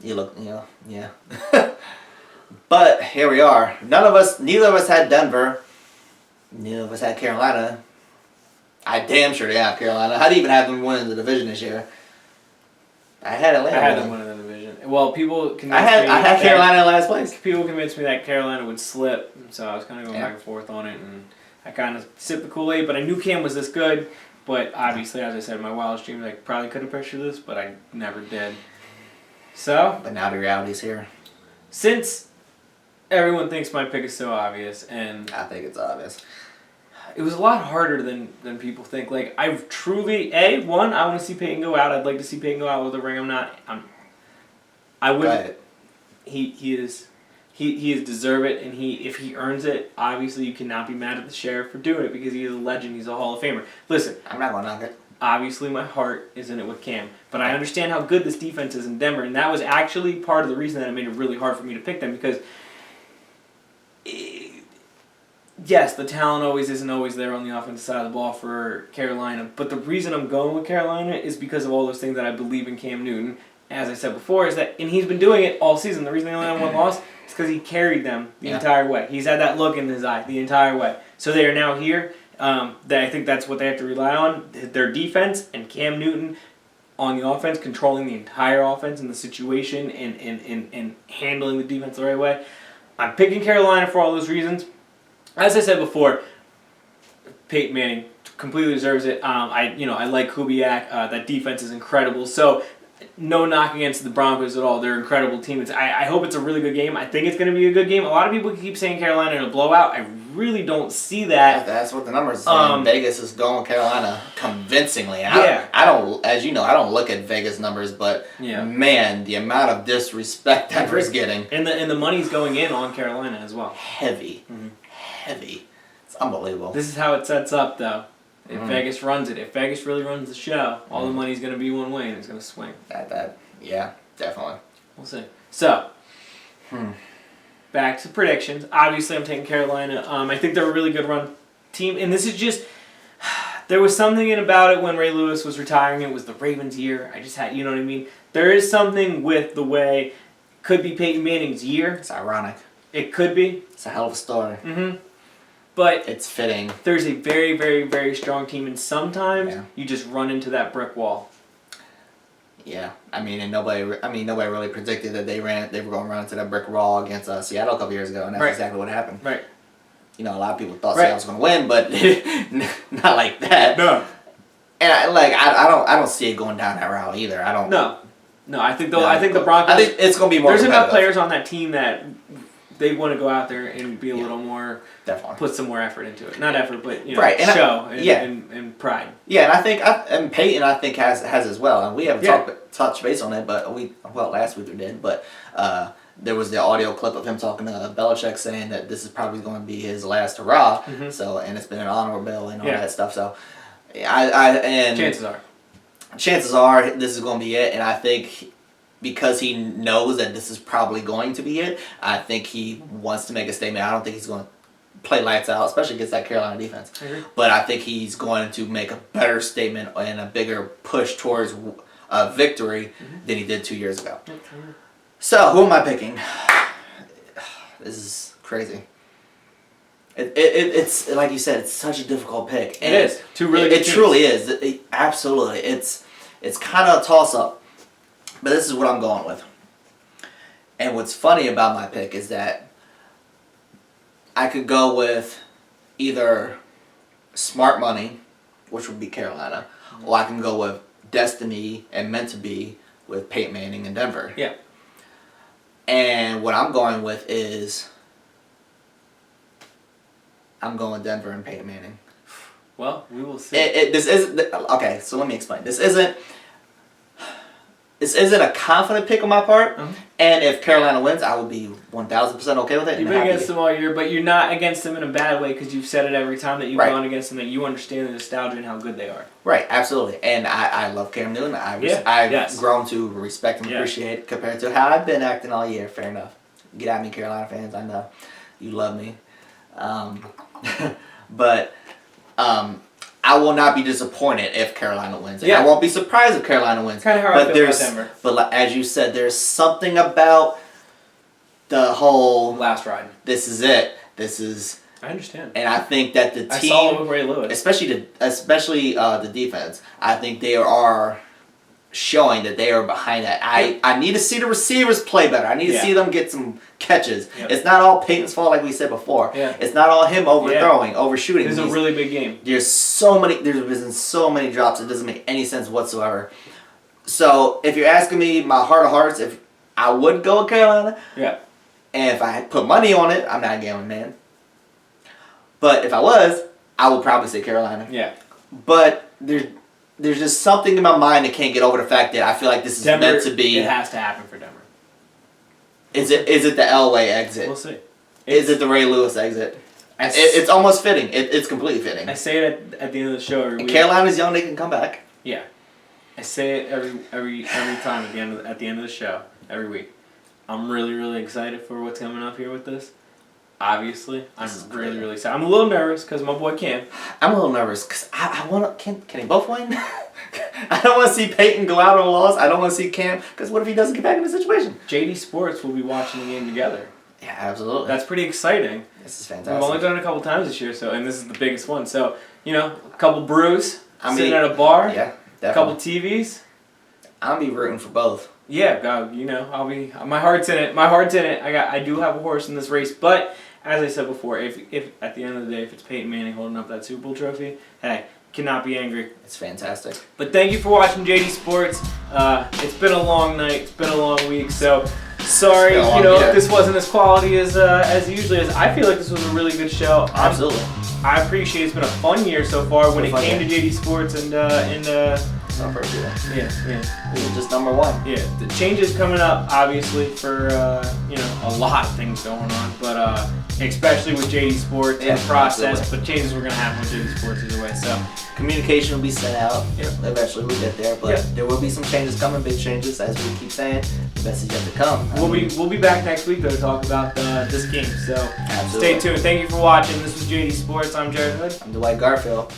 You look, yeah. But here we are. Neither of us had Denver. Neither of us had Carolina. I damn sure they have Carolina. I didn't even have them winning the division this year. I had Atlanta. I had them winning the division. Well, people convinced me. I had Carolina in last place. People convinced me that Carolina would slip, so I was kind of going back and forth on it, and I kind of sipped the Kool-Aid. But I knew Cam was this good. But obviously, as I said, in my wildest dreams, I probably could have pictured this, but I never did. So. But now the reality's here. Since everyone thinks my pick is so obvious, and I think it's obvious. It was a lot harder than people think. Like, I've truly, I want to see Peyton go out. I'd like to see Peyton go out with a ring. I would. He is deserve it, and if he earns it, obviously you cannot be mad at the sheriff for doing it because he is a legend. He's a Hall of Famer. Listen, I'm not gonna knock it. Obviously, my heart is in it with Cam, but I understand how good this defense is in Denver, and that was actually part of the reason that it made it really hard for me to pick them because. Yes, the talent isn't always there on the offensive side of the ball for Carolina, but the reason I'm going with Carolina is because of all those things that I believe in Cam Newton. As I said before, and he's been doing it all season. The reason they only have one loss is because he carried them the entire way. He's had that look in his eye the entire way. So they are now here. I think that's what they have to rely on, their defense and Cam Newton on the offense, controlling the entire offense and the situation and handling the defense the right way. I'm picking Carolina for all those reasons. As I said before, Peyton Manning completely deserves it. I like Kubiak. That defense is incredible. So no knock against the Broncos at all. They're an incredible team. I hope it's a really good game. I think it's going to be a good game. A lot of people keep saying Carolina in a blowout. I really don't see that. That's what the numbers say. Vegas is going Carolina convincingly. I don't, as you know, I don't look at Vegas numbers, but man, the amount of disrespect Denver's getting. And the money's going in on Carolina as well. Heavy. It's unbelievable. This is how it sets up, though. If Vegas runs it, if Vegas really runs the show, all the money's going to be one way and it's going to swing. Yeah, definitely. We'll see. So, back to predictions. Obviously, I'm taking Carolina. I think they're a really good run team. And this is just, there was something about it when Ray Lewis was retiring. It was the Ravens' year. I just had, you know what I mean? There is something with the way, could be Peyton Manning's year. It's ironic. It could be. It's a hell of a story. But it's fitting. There's a very, very, very strong team, and sometimes you just run into that brick wall. Yeah, and nobody really predicted that they were going to run into that brick wall against Seattle a couple years ago, and that's exactly what happened. Right. A lot of people thought Seattle was going to win, but not like that. No. And I don't see it going down that route either. I don't. No, I think the Broncos. I think it's going to be more. There's enough players on that team that they want to go out there and be a little more. Definitely. Put some more effort into it. Not effort, but show and pride. Yeah, and I think and Peyton has as well, and we haven't touched base on it, but last week we did, but there was the audio clip of him talking to Belichick saying that this is probably going to be his last hurrah. So and it's been an honor bill and all that stuff. So chances are this is going to be it, and I think. Because he knows that this is probably going to be it, I think he wants to make a statement. I don't think he's going to play lights out, especially against that Carolina defense. But I think he's going to make a better statement and a bigger push towards victory than he did 2 years ago. So, who am I picking? This is crazy. It's like you said, it's such a difficult pick. And it is. Two really good teams. It truly is. Absolutely. It's kind of a toss-up. But this is what I'm going with. And what's funny about my pick is that I could go with either smart money, which would be Carolina, or I can go with destiny and meant to be with Peyton Manning in Denver. Yeah. And what I'm going with is I'm going Denver and Peyton Manning. Well, we will see. This isn't okay. So let me explain. This isn't a confident pick on my part, and if Carolina wins, I will be 1,000% okay with it. You've been against them all year, but you're not against them in a bad way because you've said it every time that you've gone against them that you understand the nostalgia and how good they are. Right, absolutely. And I love Cam Newton. I've grown to respect and appreciate it compared to how I've been acting all year. Fair enough. Get at me, Carolina fans. I know you love me. But I will not be disappointed if Carolina wins. And I won't be surprised if Carolina wins. Kind of how I feel about Denver. But as you said, there's something about the whole last ride. This is it. This is. I understand. And I think that the team, I saw it with Ray Lewis, especially the defense. I think they are showing that they are behind that. I need to see the receivers play better. I need to see them get some catches. It's not all Peyton's fault, like we said before. It's not all him overthrowing, overshooting. It's a really big game. There's been so many drops. It doesn't make any sense whatsoever. So if you're asking me, my heart of hearts, if I would go with Carolina, and if I had put money on it, I'm not a gambling man. But if I was, I would probably say Carolina. Yeah. But there's just something in my mind that can't get over the fact that I feel like this is Denver, meant to be. It has to happen for Denver. Is it the Elway exit? We'll see. Is it the Ray Lewis exit? It's almost fitting. It's completely fitting. I say it at the end of the show every week. Carolina's young; they can come back. Yeah, I say it every time at the end of the show every week. I'm really, really excited for what's coming up here with this. Obviously, I'm really, really excited. I'm a little nervous because my boy Cam. I'm a little nervous because I want to. Can they both win? I don't want to see Peyton go out on a loss. I don't want to see Cam because what if he doesn't get back in the situation? JD Sports will be watching the game together. Yeah, absolutely. That's pretty exciting. This is fantastic. We've only done it a couple times this year, and this is the biggest one. So, a couple brews, sitting at a bar, yeah, definitely. A couple TVs. I'll be rooting for both. Yeah, I'll be. My heart's in it. I do have a horse in this race, but as I said before, if at the end of the day, if it's Peyton Manning holding up that Super Bowl trophy, hey, cannot be angry. It's fantastic. But thank you for watching JD Sports. It's been a long night. It's been a long week. So sorry, It's been a you long know, year. this wasn't as quality as usually is. I feel like this was a really good show. Absolutely. I appreciate it's been a fun year so far when it Fun came year. to JD Sports and It's our first year. yeah. We were just number one. Yeah, the changes coming up, obviously, for a lot of things going on, but especially with JD Sports and the process. Absolutely. But changes we're gonna have with JD Sports either way. So Communication will be sent out. Yep. Eventually we'll get there, but Yep. there will be some changes coming, big changes, as we keep saying. The best is yet to come. we'll be back next week though to talk about this game. So Absolutely. stay tuned. Thank you for watching. This was JD Sports. I'm Jared Hood. I'm Dwight Garfield.